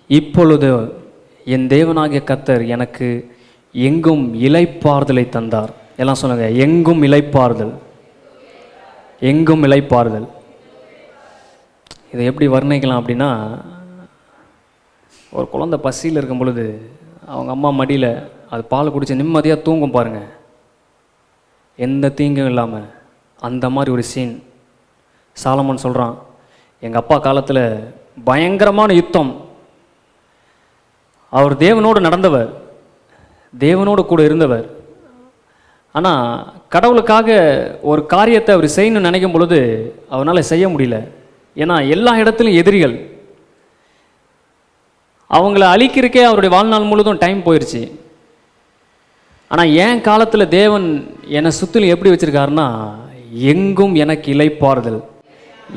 இப்பொழுது என் தேவனாகிய கர்த்தர் எனக்கு எங்கும் இளைப்பாறுதலை தந்தார். எல்லாம் சொல்லுங்க, எங்கும் இளைப்பாறுதல், எங்கும் இளைப்பாறுதல். இதை எப்படி வர்ணிக்கலாம் அப்படின்னா, ஒரு குழந்தை பசியில் இருக்கும் பொழுது அவங்க அம்மா மடியில் அது பால் குடித்து நிம்மதியாக தூங்கும் பாருங்க, எந்த தீங்கும் இல்லாமல். அந்த மாதிரி ஒரு சீன் சாலமன் சொல்கிறான். எங்கள் அப்பா காலத்தில் பயங்கரமான யுத்தம். அவர் தேவனோடு நடந்தவர், தேவனோடு கூட இருந்தவர். ஆனால் கடவுளுக்காக ஒரு காரியத்தை அவர் செய்யணும்னு நினைக்கும் பொழுது அவனால் செய்ய முடியல. ஏன்னா எல்லா இடத்துலையும் எதிரிகள். அவங்கள அழிக்கிறக்கே அவருடைய வாழ்நாள் முழுதும் டைம் போயிடுச்சு. ஆனால் என் காலத்தில் தேவன் என்னை சுற்றிலும் எப்படி வச்சுருக்காருன்னா, எங்கும் எனக்கு இளைப்பாறுதல்.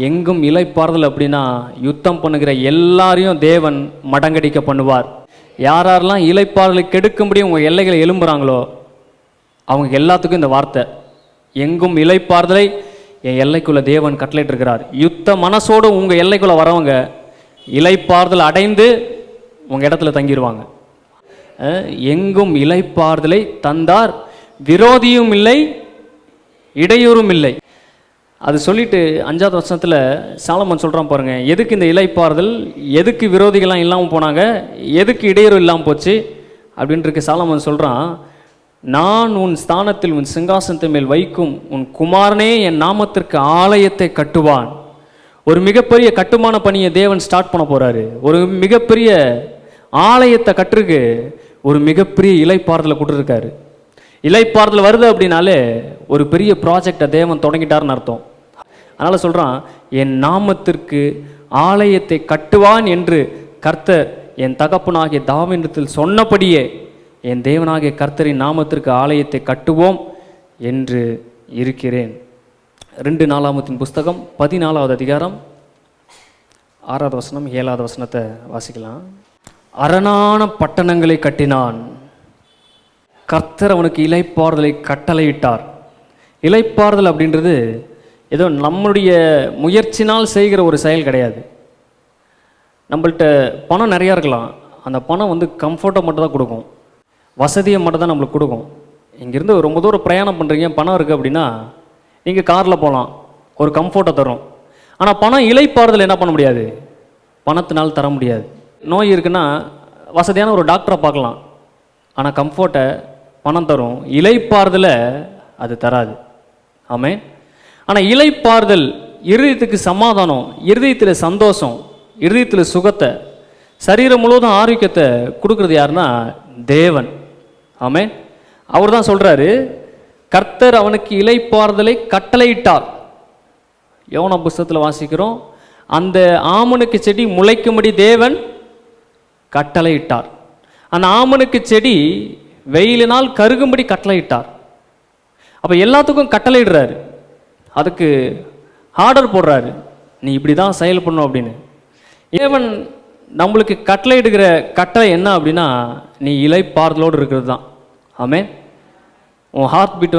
எங்கும் இளைப்பாறுதல் அப்படின்னா யுத்தம் பண்ணுகிற எல்லாரையும் தேவன் மடங்கடிக்க பண்ணுவார். யாரெல்லாம் இளைப்பாறுதலை கெடுக்கும்படி உங்கள் எல்லைகளை எழும்புகிறாங்களோ அவங்க எல்லாத்துக்கும் இந்த வார்த்தை, எங்கும் இளைப்பாறுதலை என் எல்லைக்குள்ளே தேவன் கட்டளையிட்டிருக்கிறார். யுத்த மனசோடு உங்கள் எல்லைக்குள்ளே வரவங்க இளைப்பாறுதல் அடைந்து உங்கள் இடத்துல தங்கிடுவாங்க. எங்கும் இளைப்பாறுதலை தந்தார், விரோதியும் இல்லை, இடையூறும் இல்லை. அது சொல்லிட்டு 5வது வசனத்தில் சாலமன் சொல்கிறான் பாருங்க, எதுக்கு இந்த இளைப்பாறுதல், எதுக்கு விரோதிகள்லாம் இல்லாமல் போனாங்க, எதுக்கு இடையூறு இல்லாமல் போச்சு அப்படின்ட்டு சாலமன் சொல்கிறான். நான் உன் ஸ்தானத்தில் உன் சிங்காசனத்தை மேல் வைக்கும் உன் குமாரனே என் நாமத்திற்கு ஆலயத்தை கட்டுவான். ஒரு மிகப்பெரிய கட்டுமான பணியை தேவன் ஸ்டார்ட் பண்ண போகிறாரு. ஒரு மிகப்பெரிய ஆலயத்தை கட்டுருக்கு, ஒரு மிகப்பெரிய இளைப்பாறுதலை கொடுத்துருக்காரு. இளைப்பாறுதல் வருது அப்படின்னாலே ஒரு பெரிய ப்ராஜெக்டை தேவன் தொடங்கிட்டார்னு அர்த்தம். அதனால் சொல்கிறான், என் நாமத்திற்கு ஆலயத்தை கட்டுவான் என்று கர்த்தர் என் தகப்பனாகிய தாவீதிடத்தில் சொன்னபடியே என் தேவனாகிய கர்த்தரின் நாமத்திற்கு ஆலயத்தை கட்டுவோம் என்று இருக்கிறேன். 2 நாளாகமத்தின் புஸ்தகம் 14வது அதிகாரம் 6வது வசனம் 7வது வசனத்தை வாசிக்கலாம். அரணான பட்டணங்களை கட்டினான், கர்த்தர் அவனுக்கு இளைப்பாறுதலை கட்டளையிட்டார். இளைப்பாறுதல் அப்படின்றது ஏதோ நம்மளுடைய முயற்சினால் செய்கிற ஒரு செயல் கிடையாது. நம்மள்கிட்ட பணம் நிறையா இருக்கலாம், அந்த பணம் கம்ஃபர்ட்டை மட்டும் தான் கொடுக்கும், வசதியை மட்டும் தான் நம்மளுக்கு கொடுக்கும். இங்கேருந்து ரொம்ப தூரம் பிரயாணம் பண்ணுறீங்க, பணம் இருக்குது அப்படின்னா நீங்கள் காரில் போகலாம், ஒரு கம்ஃபர்ட்டை தரும். ஆனால் பணம் இளைப்பாறுதல் என்ன பண்ண முடியாது, பணத்தினால் தர முடியாது. நோய் இருக்குன்னா வசதியான ஒரு டாக்டரை பார்க்கலாம், ஆனால் கம்ஃபர்ட்டை பணம் தரும், இளைப்பாறுதலை அது தராது. ஆமென். ஆனால் இளைப்பாறுதல் இருதயத்துக்கு சமாதானம், இருதயத்தில் சந்தோஷம், இருதயத்தில் சுகத்தை, சரீரம் முழுவதும் ஆரோக்கியத்தை கொடுக்குறது யாருன்னா தேவன். ஆமென். அவர் தான் சொல்கிறாரு, கர்த்தர் அவனுக்கு இளைப்பாறுதலை கட்டளையிட்டார். யோனா புஸ்தகத்தில் வாசிக்கிறோம், அந்த ஆமனுக்கு செடி முளைக்கும்படி தேவன் கட்டளையிட்டார். அந்த ஆமனுக்கு செடி வெயிலினால் கருகும்படி கட்டளையிட்டார். அப்போ எல்லாத்துக்கும் கட்டளையிடுறாரு, அதுக்கு ஆர்டர் போடுறாரு, நீ இப்படி தான் செயல்படணும் அப்படின்னு. தேவன் நம்மளுக்கு கட்டளையிடுகிற கட்டளை என்ன அப்படின்னா, நீ இளைப்பாறுதலோடு இருக்கிறது தான். ஆமென். உன் ஹார்ட் பீட்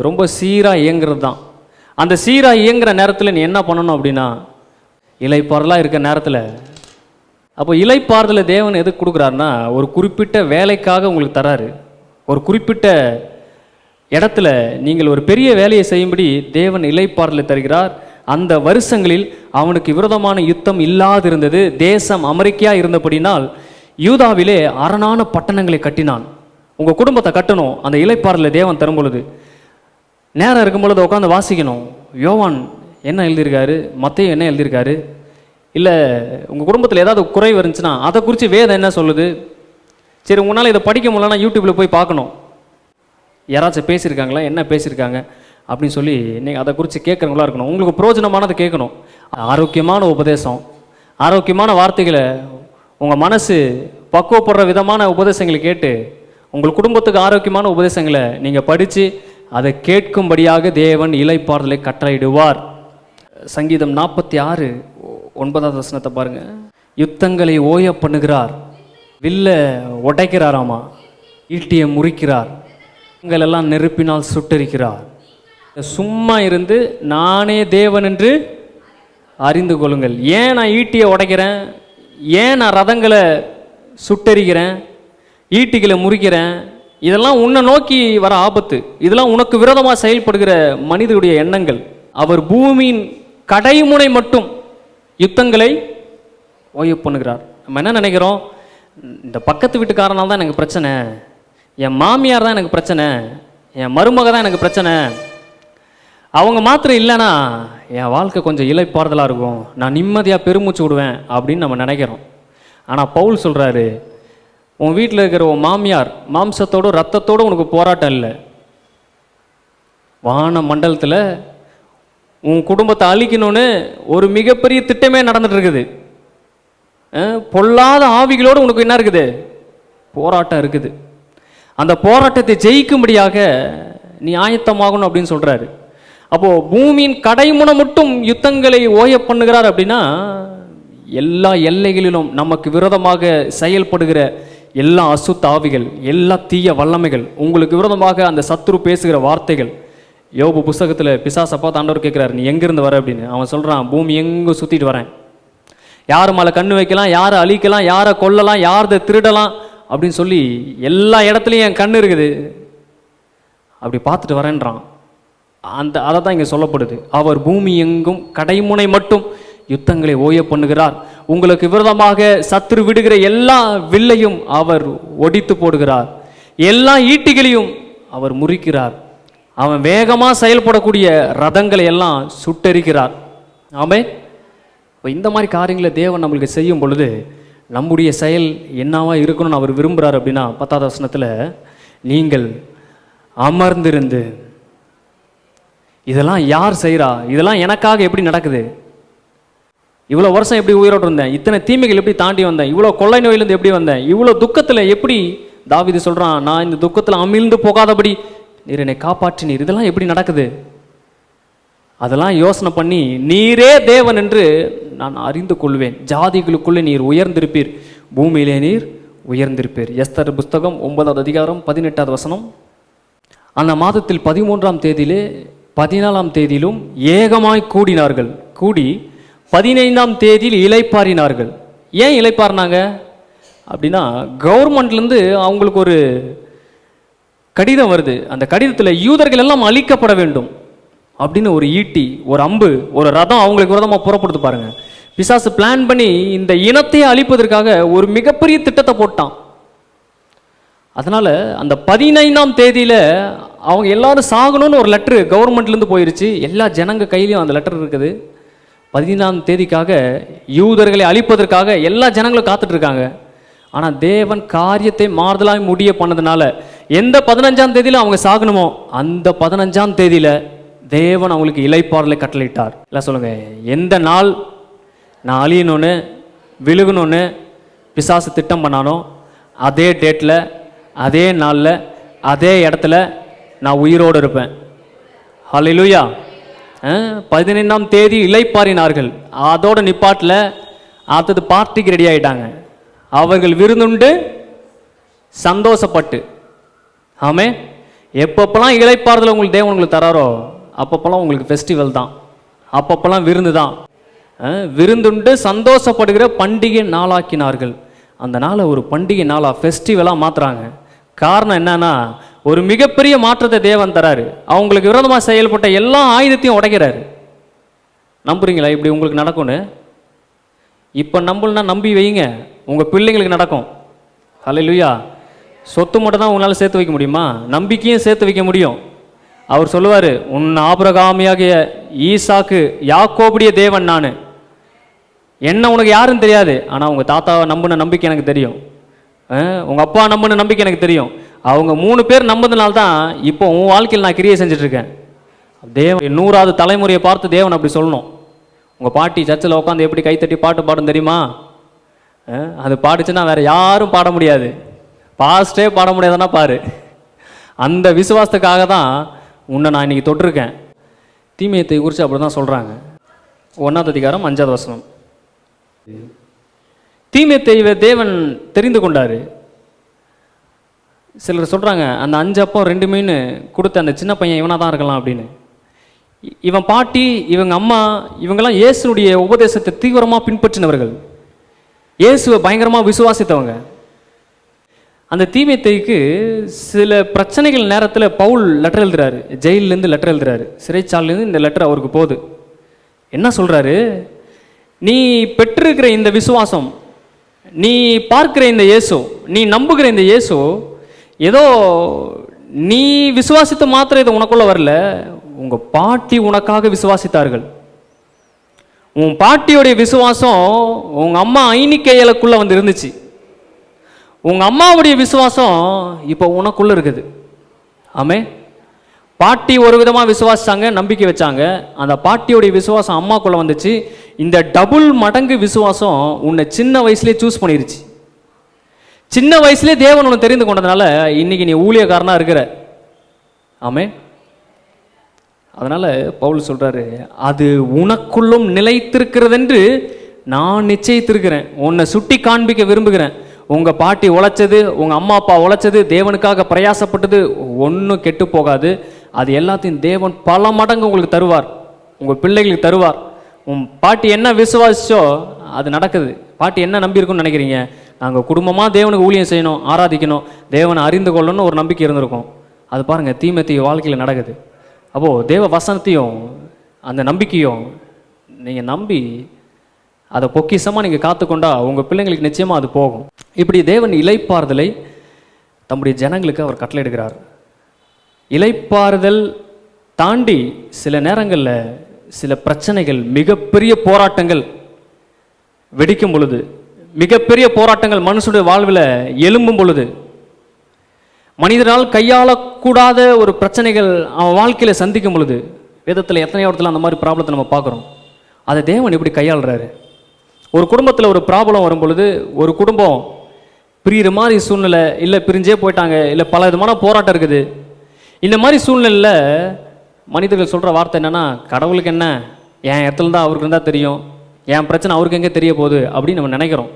ரொம்ப சீராக இயங்குறது தான். அந்த சீராக இயங்குகிற நேரத்தில் நீ என்ன பண்ணணும் அப்படின்னா, இளைப்பாறுதலாக இருக்கிற நேரத்தில். அப்போ இளைப்பாறுதலை தேவன் எதுக்கு கொடுக்குறாருன்னா, ஒரு குறிப்பிட்ட வேலைக்காக உங்களுக்கு தராரு. ஒரு குறிப்பிட்ட இடத்துல நீங்கள் ஒரு பெரிய வேலையை செய்யும்படி தேவன் இளைப்பாறுதலை தருகிறார். அந்த வருஷங்களில் அவனுக்கு விரோதமான யுத்தம் இல்லாதிருந்தது. தேசம் அமெரிக்கா இருந்தபடினால் யூதாவிலே அரணான பட்டணங்களை கட்டினான். உங்கள் குடும்பத்தை கட்டணும், அந்த இளைப்பாறுதலை தேவன் தரும் பொழுது நேரம் இருக்கும் பொழுது உட்காந்து வாசிக்கணும். யோவான் என்ன எழுதியிருக்காரு, மத்தேயு என்ன எழுதியிருக்காரு, இல்லை உங்கள் குடும்பத்தில் ஏதாவது குறை இருந்துச்சுன்னா அதை குறித்து வேதம் என்ன சொல்லுது. சரி, உங்களால் இதை படிக்க முடியலன்னா யூடியூப்பில் போய் பார்க்கணும், யாராச்சும் பேசியிருக்காங்களா, என்ன பேசியிருக்காங்க அப்படின்னு சொல்லி நீங்கள் அதை குறித்து கேட்குறவங்களா இருக்கணும். உங்களுக்கு பிரயோஜனமானதை கேட்கணும். ஆரோக்கியமான உபதேசம், ஆரோக்கியமான வார்த்தைகளை, உங்கள் மனசு பக்குவப்படுற விதமான உபதேசங்களை கேட்டு உங்கள் குடும்பத்துக்கு ஆரோக்கியமான உபதேசங்களை நீங்கள் படித்து அதை கேட்கும்படியாக தேவன் இளைப்பாறுதலை கட்டளையிடுவார். சங்கீதம் 46:9 வசனத்தை பாருங்க. யுத்தங்களை ஓய பண்ணுகிறார், வில்ல உடைக்கிறாராமா, ஈட்டியை முறிக்கிறார், எல்லாம் நெருப்பினால் சுட்டரிக்கிறார். சும்மா இருந்து நானே தேவன் என்று அறிந்து கொள்ளுங்கள். ஏன் நான் ஈட்டியை உடைக்கிறேன், ஏன் நான் ரதங்களை சுட்டெரிக்கிறேன், ஈட்டிகளை முறிக்கிறேன்? இதெல்லாம் உன்னை நோக்கி வர ஆபத்து. இதெல்லாம் உனக்கு விரோதமாக செயல்படுகிற மனிதனுடைய எண்ணங்கள். அவர் பூமியின் கடைமுனை மட்டும் யுத்தங்களை ஓய்வு பண்ணுகிறார். நம்ம என்ன நினைக்கிறோம்? இந்த பக்கத்து வீட்டுக்காரனால் தான் எனக்கு பிரச்சனை, என் மாமியார் தான் எனக்கு பிரச்சனை, என் மருமக தான் எனக்கு பிரச்சனை, அவங்க மாத்திரம் இல்லைன்னா என் வாழ்க்கை கொஞ்சம் இளைப்பாறுதலாக இருக்கும், நான் நிம்மதியாக பெருமூச்சு விடுவேன் அப்படின்னு நம்ம நினைக்கிறோம். ஆனால் பவுல் சொல்கிறாரு, உன் வீட்டில் இருக்கிற உன் மாமியார் மாம்சத்தோடு ரத்தத்தோடு உனக்கு போராட்டம் இல்லை. வான மண்டலத்தில் உன் குடும்பத்தை அழிக்கணும்னு ஒரு மிகப்பெரிய திட்டமே நடந்துட்டு இருக்குது. பொல்லாத ஆவிகளோடு உனக்கு என்ன இருக்குது? போராட்டம் இருக்குது. அந்த போராட்டத்தை ஜெயிக்கும்படியாக நீ ஆயத்தமாகணும் அப்படின்னு சொல்கிறாரு. அப்போது பூமியின் கடைமுனை மட்டும் யுத்தங்களை ஓய பண்ணுகிறார் அப்படின்னா, எல்லா எல்லைகளிலும் நமக்கு விரோதமாக செயல்படுகிற எல்லா அசுத்த ஆவிகள், எல்லா தீய வல்லமைகள், உங்களுக்கு விரோதமாக அந்த சத்துரு பேசுகிற வார்த்தைகள். யோபு புஸ்தகத்தில் பிசாசை பார்த்து ஆண்டவர் கேட்குறாரு, நீ எங்கேருந்து வர அப்படின்னு. அவன் சொல்கிறான், பூமி எங்கே சுற்றிட்டு வரேன், யார் மேலே கண்ணு வைக்கலாம், யாரை அழிக்கலாம், யாரை கொல்லலாம், யாரை திருடலாம் அப்படின்னு சொல்லி எல்லா இடத்துலையும் என் கண்ணு இருக்குது, அப்படி பார்த்துட்டு வரேன்றான். அதை தான் இங்கே சொல்லப்படுது. அவர் பூமி எங்கும் கடைமுனை மட்டும் யுத்தங்களை ஓய பண்ணுகிறார். உங்களுக்கு விரோதமாக சத்துரு விடுகிற எல்லா வில்லையும் அவர் ஒடித்து போடுகிறார், எல்லா ஈட்டிகளையும் அவர் முறிக்கிறார், அவன் வேகமாக செயல்படக்கூடிய ரதங்களை எல்லாம் சுட்டெரிக்கிறார். ஆமே. இப்போ இந்த மாதிரி காரியங்களை தேவன் நம்மளுக்கு செய்யும் பொழுது நம்முடைய செயல் என்னவா இருக்கணும்னு அவர் விரும்புகிறார் அப்படின்னா, 10வது வசனத்தில், நீங்கள் அமர்ந்திருந்து, இதெல்லாம் யார் செய்கிறா, இதெல்லாம் எனக்காக எப்படி நடக்குது, இவ்வளோ வருஷம் எப்படி உயிரோடு இருந்தேன், இத்தனை தீமைகள் எப்படி தாண்டி வந்தேன், இவ்வளோ கொள்ளை நோயிலேருந்து எப்படி வந்தேன், இவ்வளோ துக்கத்தில் எப்படி, தாவீது சொல்கிறான், நான் இந்த துக்கத்தில் அமிழ்ந்து போகாதபடி நீர் என்னை காப்பாற்றினீர், இதெல்லாம் எப்படி நடக்குது, அதெல்லாம் யோசனை பண்ணி நீரே தேவன் என்று நான் அறிந்து கொள்வேன், ஜாதிகளுக்குள்ளே நீர் உயர்ந்திருப்பீர், பூமியிலே நீர் உயர்ந்திருப்பீர். எஸ்தர் புஸ்தகம் 9வது அதிகாரம் 18வது வசனம். அந்த மாதத்தில் 13ஆம் தேதியிலே 14ஆம் தேதியிலும் ஏகமாய் கூடினார்கள், கூடி 15ஆம் தேதியில் இளைப்பாறினார்கள். ஏன் இளைப்பாறினாங்க அப்படின்னா, கவர்மெண்ட்லேருந்து அவங்களுக்கு ஒரு கடிதம் வருது. அந்த கடிதத்தில் யூதர்கள் எல்லாம் அழிக்கப்பட வேண்டும் அப்படின்னு ஒரு ஈட்டி, ஒரு அம்பு, ஒரு ரதம் அவங்களுக்கு விரோதமாக புறப்படுத்து பாருங்க. பிசாசு பிளான் பண்ணி இந்த இனத்தையே அழிப்பதற்காக ஒரு மிகப்பெரிய திட்டத்தை போட்டான். அதனால அந்த 15ஆம் தேதியில் அவங்க எல்லாரும் சாகணும்னு ஒரு லெட்ரு கவர்மெண்ட்லேருந்து போயிருச்சு. எல்லா ஜனங்க கையிலையும் அந்த லெட்டர் இருக்குது. 15ஆம் தேதிக்காக யூதர்களை அழிப்பதற்காக எல்லா ஜனங்களும் காத்துட்டு இருக்காங்க. ஆனால் தேவன் காரியத்தை மாறுதலாய் முடிய பண்ணதுனால எந்த 15ஆம் தேதியில் அவங்க சாகணுமோ அந்த 15ஆம் தேதியில் தேவன் அவங்களுக்கு இளைப்பாறலை கட்டளையிட்டார். இல்லை சொல்லுங்க, எந்த நாள் நான் அழியணும்னு விழுகணும்னு பிசாசு திட்டம் பண்ணானோ அதே டேட்டில், அதே நாளில், அதே இடத்துல நான் உயிரோடு இருப்பேன். ஹல்லேலூயா. 15ஆம் தேதி இளைப்பாறினார்கள். அதோட நிப்பாட்டில் அடுத்தது பார்ட்டிக்கு ரெடி ஆகிட்டாங்க. அவர்கள் விருந்துண்டு சந்தோஷப்பட்டு. ஆமே. எப்பப்பெல்லாம் இளைப்பாறுதல் உங்களுக்கு தேவன் உங்களுக்கு தராரோ அப்பப்பெல்லாம் உங்களுக்கு ஃபெஸ்டிவல் தான், அப்பப்பெல்லாம் விருந்து தான். விருந்துண்டு சந்தோஷப்படுகிற பண்டிகை நாளாக்கினார்கள். அந்த நாளை ஒரு பண்டிகை நாளாக ஃபெஸ்டிவலாக மாற்றுறாங்க. காரணம் என்னன்னா, ஒரு மிகப்பெரிய மாற்றத்தை தேவன் தராரு. அவங்களுக்கு விரோதமாக செயல்பட்ட எல்லா ஆயுதத்தையும் உடைக்கிறாரு. நம்புறீங்களா இப்படி உங்களுக்கு நடக்கும்னு? இப்போ நம்பலன்னா நம்பி வைங்க, உங்கள் பிள்ளைங்களுக்கு நடக்கும். ஹல்லேலூயா. சொத்து மட்டும் தான் உங்களால் சேர்த்து வைக்க முடியுமா? நம்பிக்கையும் சேர்த்து வைக்க முடியும். அவர் சொல்லுவார், உன் ஆபிரகாமியாகிய ஈசாக்கு யாக்கோபுடைய தேவன் நான். என்ன உனக்கு யாருன்னு தெரியாது, ஆனால் உங்கள் தாத்தாவை நம்பின நம்பிக்கை எனக்கு தெரியும், உங்கள் அப்பா நம்பின நம்பிக்கை எனக்கு தெரியும். அவங்க 3 பேர் நம்புறதுனால தான் இப்போ உன் வாழ்க்கையில் நான் கிரியை செஞ்சிட்ருக்கேன். தேவன் 100வது தலைமுறையை பார்த்து தேவன் அப்படி சொல்லணும். உங்கள் பாட்டி சர்ச்சில் உட்காந்து எப்படி கைத்தட்டி பாட்டு பாடும் தெரியுமா? அது பாடிச்சுன்னா வேறு யாரும் பாட முடியாது, பாஸ்டே பாட முடியாதுன்னா பாரு. அந்த விசுவாசத்துக்காக தான் உன்னை நான் இன்றைக்கி தொட்டிருக்கேன். தீமையத்தை குறித்து அப்படி தான் சொல்கிறாங்க. 1வது அதிகாரம் 5வது வசனம். தீமையத்தை தேவன் தெரிந்து கொண்டார். சிலர் சொல்கிறாங்க, அந்த 5 அப்பம் 2 மீன் கொடுத்த அந்த சின்ன பையன் இவனாக தான் இருக்கலாம் அப்படின்னு. இவன் பாட்டி, இவங்க அம்மா, இவங்கெல்லாம் இயேசுனுடைய உபதேசத்தை தீவிரமாக பின்பற்றினவர்கள். இயேசுவை பயங்கரமாக விசுவாசித்தவங்க. அந்த தீமோத்தேயுக்கு சில பிரச்சனைகள் நேரத்தில் பவுல் லெட்டர் எழுதுறாரு, ஜெயிலேருந்து லெட்டர் எழுதுறாரு, சிறைச்சாலையிலேருந்து இந்த லெட்டர் அவருக்கு போகுது. என்ன சொல்கிறாரு? நீ பெற்றிருக்கிற இந்த விசுவாசம், நீ பார்க்கிற இந்த இயேசு, நீ நம்புகிற இந்த இயேசு ஏதோ நீ விசுவாசித்த மாத்திரம் இது உனக்குள்ள வரல, உங்கள் பாட்டி உனக்காக விசுவாசித்தார்கள். உன் பாட்டியோடைய விசுவாசம் உங்கள் அம்மா ஐனிக்கையலுக்குள்ளே வந்து இருந்துச்சு. உங்கள் அம்மாவுடைய விசுவாசம் இப்போ உனக்குள்ளே இருக்குது. ஆமே. பாட்டி ஒரு விதமாக விசுவாசித்தாங்க, நம்பிக்கை வச்சாங்க. அந்த பாட்டியோடைய விசுவாசம் அம்மாக்குள்ளே வந்துச்சு. இந்த டபுள் மடங்கு விசுவாசம் உன்னை சின்ன வயசுலேயே சூஸ் பண்ணிருச்சு. சின்ன வயசுலேயே தேவன் உன்னை தெரிந்து கொண்டதுனால இன்னைக்கு நீ ஊழியக்காரனாக இருக்கிற. ஆமே. அதனால் பவுல் சொல்கிறாரு, அது உனக்குள்ளும் நிலைத்திருக்கிறதென்று நான் நிச்சயித்திருக்கிறேன். உன்னை சுட்டி காண்பிக்க விரும்புகிறேன். உங்கள் பாட்டி உழைச்சது, உங்கள் அம்மா அப்பா உழைச்சது, தேவனுக்காக பிரயாசப்பட்டது ஒன்றும் கெட்டு போகாது. அது எல்லாத்தையும் தேவன் பல மடங்கு உங்களுக்கு தருவார், உங்கள் பிள்ளைகளுக்கு தருவார். உன் பாட்டி என்ன விசுவாசிச்சோ அது நடக்குது. பாட்டி என்ன நம்பியிருக்குன்னு நினைக்கிறீங்க? நாங்கள் குடும்பமாக தேவனுக்கு ஊழியம் செய்யணும், ஆராதிக்கணும், தேவனை அறிந்து கொள்ளணும்னு ஒரு நம்பிக்கை இருந்திருக்கும். அது பாருங்கள் தீமோத்தேயு வாழ்க்கையில் நடக்குது. அப்போது தேவ வசனத்தையும் அந்த நம்பிக்கையும் நீங்கள் நம்பி அதை பொக்கிஷமாக நீங்கள் காத்துக்கொண்டா உங்கள் பிள்ளைங்களுக்கு நிச்சயமாக அது போகும். இப்படி தேவன் இளைப்பாறுதலை தம்முடைய ஜனங்களுக்கு அவர் கட்டளையிடுகிறார். இளைப்பாறுதல் தாண்டி சில நேரங்களில் சில பிரச்சனைகள், மிகப்பெரிய போராட்டங்கள் வெடிக்கும் பொழுது, மிகப்பெரிய போராட்டங்கள் மனுஷனுடைய வாழ்வில் எழும்பும் பொழுது, மனிதனால் கையாளக்கூடாத ஒரு பிரச்சனைகள் அவன் வாழ்க்கையில் சந்திக்கும் பொழுது, வேதத்தில் எத்தனையோ இடத்துல அந்த மாதிரி ப்ராப்ளத்தை நம்ம பார்க்குறோம். அதை தேவன் எப்படி கையாளுறாரு? ஒரு குடும்பத்தில் ஒரு ப்ராப்ளம் வரும் பொழுது, ஒரு குடும்பம் பிரிகிற மாதிரி சூழ்நிலை, இல்லை பிரிஞ்சே போயிட்டாங்க, இல்லை பல விதமான போராட்டம் இருக்குது. இந்த மாதிரி சூழ்நிலையில் மனிதர்கள் சொல்கிற வார்த்தை என்னென்னா, கடவுளுக்கு என்ன, என் இடத்துல தான் அவருக்கு இருந்தால் தெரியும், என் பிரச்சனை அவருக்கு எங்கே தெரிய போகுது அப்படின்னு நம்ம நினைக்கிறோம்.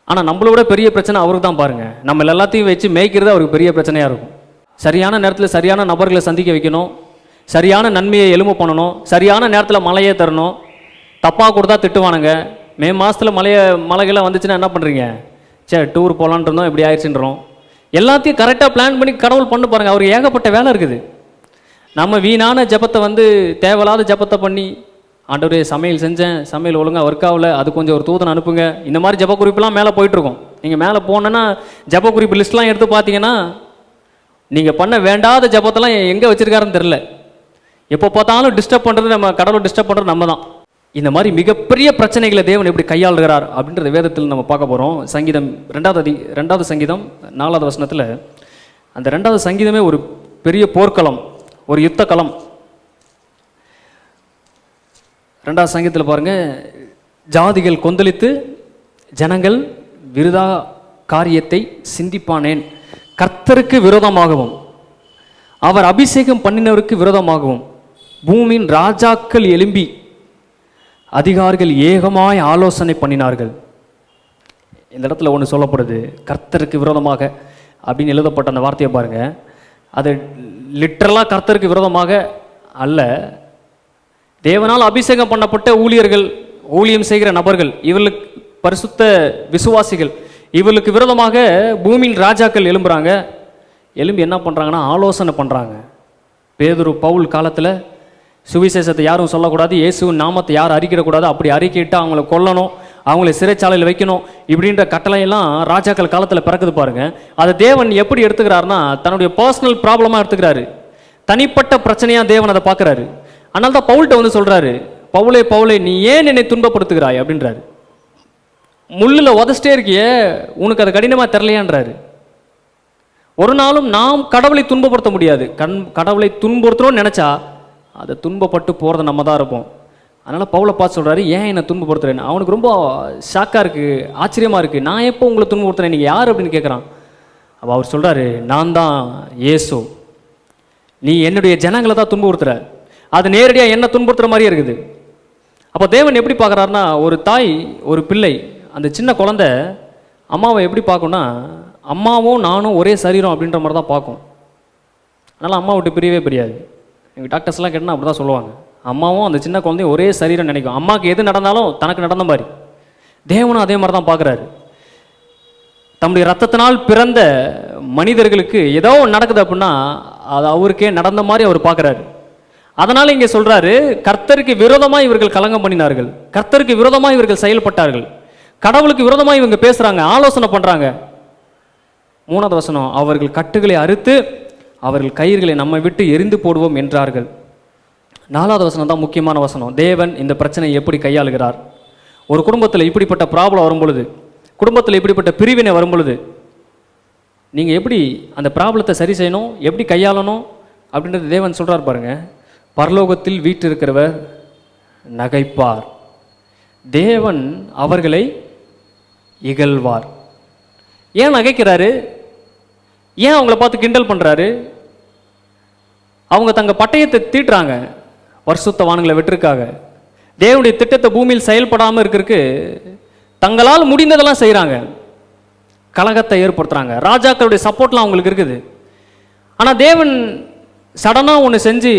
ஆனால் நம்மளோட பெரிய பிரச்சனை அவருக்கு தான் பாருங்கள். நம்ம எல்லாத்தையும் வச்சு மேய்க்கிறது அவருக்கு பெரிய பிரச்சனையாக இருக்கும். சரியான நேரத்தில் சரியான நபர்களை சந்திக்க வைக்கணும், சரியான நன்மையை எலும்பு பண்ணணும், சரியான நேரத்தில் மழையே தரணும். தப்பாக கொடுத்தா திட்டுவானுங்க. மே மாதத்தில் மழைகள்லாம் வந்துச்சுன்னா என்ன பண்ணுறீங்க? சரி டூர் போகலான் இருந்தோம், இப்படி ஆயிடுச்சுன்றோம். எல்லாத்தையும் கரெக்டாக பிளான் பண்ணி கடவுள் பண்ணு பாருங்கள். அவருக்கு ஏகப்பட்ட வேலை இருக்குது. நம்ம வீணான ஜபத்தை தேவையில்லாத ஜபத்தை பண்ணி, ஆண்டவரே சமையல் செஞ்சேன், சமையல் ஒழுங்காக ஒர்க் ஆகல, அது கொஞ்சம் ஒரு தூதனை அனுப்புங்க, இந்த மாதிரி ஜப குறிப்புலாம் மேலே போயிட்டுருக்கோம். நீங்கள் மேலே போனோன்னா ஜப குறிப்பு லிஸ்ட்லாம் எடுத்து பார்த்தீங்கன்னா நீங்கள் பண்ண வேண்டாத ஜபத்தெல்லாம் எங்கே வச்சுருக்காருன்னு தெரில. எப்போ பார்த்தாலும் டிஸ்டர்ப் பண்ணுறது நம்ம, கடவுளை டிஸ்டர்ப் பண்ணுறது நம்ம தான். இந்த மாதிரி மிகப்பெரிய பிரச்சனைகளை தேவன் எப்படி கையாளுகிறார் அப்படின்றத வேதத்தில் நம்ம பார்க்க போகிறோம். சங்கீதம் 2வது சங்கீதம் 4வது வசனத்தில், அந்த 2வது சங்கீதமே ஒரு பெரிய போர்க்களம், ஒரு யுத்த களம். 2வது சங்கீதத்தில் பாருங்கள், ஜாதிகள் கொந்தளித்து ஜனங்கள் விருதா காரியத்தை சிந்திப்பானேன், கர்த்தருக்கு விரோதமாகவும் அவர் அபிஷேகம் பண்ணினவருக்கு விரோதமாகவும் பூமியின் ராஜாக்கள் எழும்பி அதிகாரிகள் ஏகமாய் ஆலோசனை பண்ணினார்கள். இந்த இடத்துல ஒன்று சொல்லப்படுது, கர்த்தருக்கு விரோதமாக அப்படின்னு எழுதப்பட்ட அந்த வார்த்தையை பாருங்கள். அது லிட்டரலாக கர்த்தருக்கு விரோதமாக அல்ல, தேவனால் அபிஷேகம் பண்ணப்பட்ட ஊழியர்கள், ஊழியம் செய்கிற நபர்கள், இவர்களுக்கு பரிசுத்த விசுவாசிகள், இவர்களுக்கு விரோதமாக பூமியின் ராஜாக்கள் எழும்புறாங்க. எழும்பி என்ன பண்ணுறாங்கன்னா ஆலோசனை பண்ணுறாங்க. பேதுரு பவுல் காலத்தில் சுவிசேஷத்தை யாரும் சொல்லக்கூடாது, இயேசுவின் நாமத்தை யாரும் அறிக்கிடக்கூடாது, அப்படி அறிக்கிட்டு அவங்கள கொல்லணும், அவங்கள சிறைச்சாலையில் வைக்கணும், இப்படின்ற கட்டளையெல்லாம் ராஜாக்கள் காலத்தில் பிறக்குது பாருங்க. அதை தேவன் எப்படி எடுத்துக்கிறாருன்னா தன்னுடைய பர்சனல் ப்ராப்ளமாக எடுத்துக்கிறாரு, தனிப்பட்ட பிரச்சனையாக தேவன் அதை பார்க்குறாரு. அதனால தான் பவுல்கிட்ட சொல்கிறாரு, பவுலே பவுலே நீ ஏன் என்னை துன்பப்படுத்துகிறாய் அப்படின்றாரு. முள்ளில் உதச்சிட்டே இருக்கியே, உனக்கு அது கடினமாக தெரிலையான்றாரு. ஒரு நாளும் நாம் கடவுளை துன்பப்படுத்த முடியாது. கடவுளை துன்புறுத்தணும்னு நினச்சா அதை துன்பப்பட்டு போகிறத நம்ம தான் இருப்போம். அதனால் பவுலை பார்த்து சொல்கிறாரு, ஏன் என்னை துன்பப்படுத்துறேன்னு. அவனுக்கு ரொம்ப ஷாக்காக இருக்குது, ஆச்சரியமாக இருக்குது. நான் எப்போ உங்களை துன்பப்படுத்துறேன், நீங்கள் யார் அப்படின்னு கேட்குறான். அப்போ அவர் சொல்கிறாரு, நான் தான் இயேசு, நீ என்னுடைய ஜனங்களை தான் துன்புறுத்துற. அது நேரடியாக என்ன துன்புறுத்துற மாதிரியே இருக்குது. அப்போ தேவன் எப்படி பார்க்குறாருன்னா, ஒரு தாய் ஒரு பிள்ளை, அந்த சின்ன குழந்தை அம்மாவை எப்படி பார்க்கும்னா, அம்மாவும் நானும் ஒரே சரீரம் அப்படின்ற மாதிரி தான் பார்க்கும். அதனால் அம்மா விட்டு பிரியவே பிரியாது. எங்கள் டாக்டர்ஸ்லாம் கேட்டால் அப்படி தான் சொல்லுவாங்க. அம்மாவும் அந்த சின்ன குழந்தையும் ஒரே சரீரம் நினைக்கும். அம்மாவுக்கு எது நடந்தாலும் தனக்கு நடந்த மாதிரி. தேவனும் அதே மாதிரி தான் பார்க்குறாரு. தம்முடைய ரத்தத்தினால் பிறந்த மனிதர்களுக்கு ஏதோ நடக்குது அப்படின்னா அது அவருக்கே நடந்த மாதிரி அவர் பார்க்குறாரு. அதனால் இங்கே சொல்கிறாரு, கர்த்தருக்கு விரோதமாக இவர்கள் கலங்கம் பண்ணினார்கள், கர்த்தருக்கு விரோதமாக இவர்கள் செயல்பட்டார்கள், கடவுளுக்கு விரோதமாக இவங்க பேசுகிறாங்க, ஆலோசனை பண்ணுறாங்க. 3வது வசனம், அவர்கள் கட்டுகளை அறுத்து அவர்கள் கயிறுகளை நம்மை விட்டு எரிந்து போடுவோம் என்றார்கள். 4வது வசனம் தான் முக்கியமான வசனம். தேவன் இந்த பிரச்சனையை எப்படி கையாளுகிறார்? ஒரு குடும்பத்தில் இப்படிப்பட்ட ப்ராப்ளம் வரும் பொழுது, குடும்பத்தில் இப்படிப்பட்ட பிரிவினை வரும் பொழுது நீங்கள் எப்படி அந்த ப்ராப்ளத்தை சரி செய்யணும், எப்படி கையாளணும் அப்படின்றது தேவன் சொல்கிறார் பாருங்க. பரலோகத்தில் வீற்றிருக்கிறவர் நகைப்பார், தேவன் அவர்களை இகழ்வார். ஏன் நகைக்கிறாரு? ஏன் அவங்கள பார்த்து கிண்டல் பண்ணுறாரு? அவங்க தங்க பட்டயத்தை தீட்டுறாங்க, பரிசுத்தவான்களை வெற்றிருக்காங்க. தேவனுடைய திட்டத்தை பூமியில் செயல்படாமல் இருக்கிறதுக்கு தங்களால் முடிந்ததெல்லாம் செய்கிறாங்க, கலகத்தை ஏற்படுத்துகிறாங்க. ராஜாக்களுடைய சப்போர்ட்லாம் அவங்களுக்கு இருக்குது. ஆனால் தேவன் சடனாக ஒன்று செஞ்சு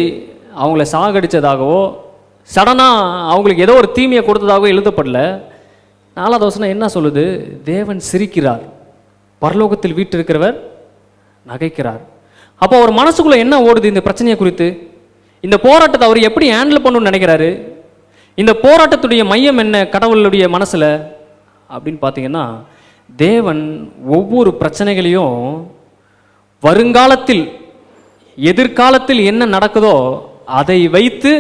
அவங்கள சாகடித்ததாகவோ சடனாக அவங்களுக்கு ஏதோ ஒரு தீமையை கொடுத்ததாகவோ எழுதப்படல. 4வது வசனம் என்ன சொல்லுது? தேவன் சிரிக்கிறார், பரலோகத்தில் வீற்றிருக்கிறவர் நகைக்கிறார். அப்போ அவர் மனசுக்குள்ளே என்ன ஓடுது இந்த பிரச்சனையை குறித்து? இந்த போராட்டத்தை அவர் எப்படி ஹேண்டில் பண்ணணும்னு நினைக்கிறாரு? இந்த போராட்டத்துடைய மையம் என்ன கடவுளுடைய மனசில் அப்படின்னு பார்த்தீங்கன்னா, தேவன் ஒவ்வொரு பிரச்சனைகளையும் வருங்காலத்தில் எதிர்காலத்தில் என்ன நடக்குதோ அதை வைத்து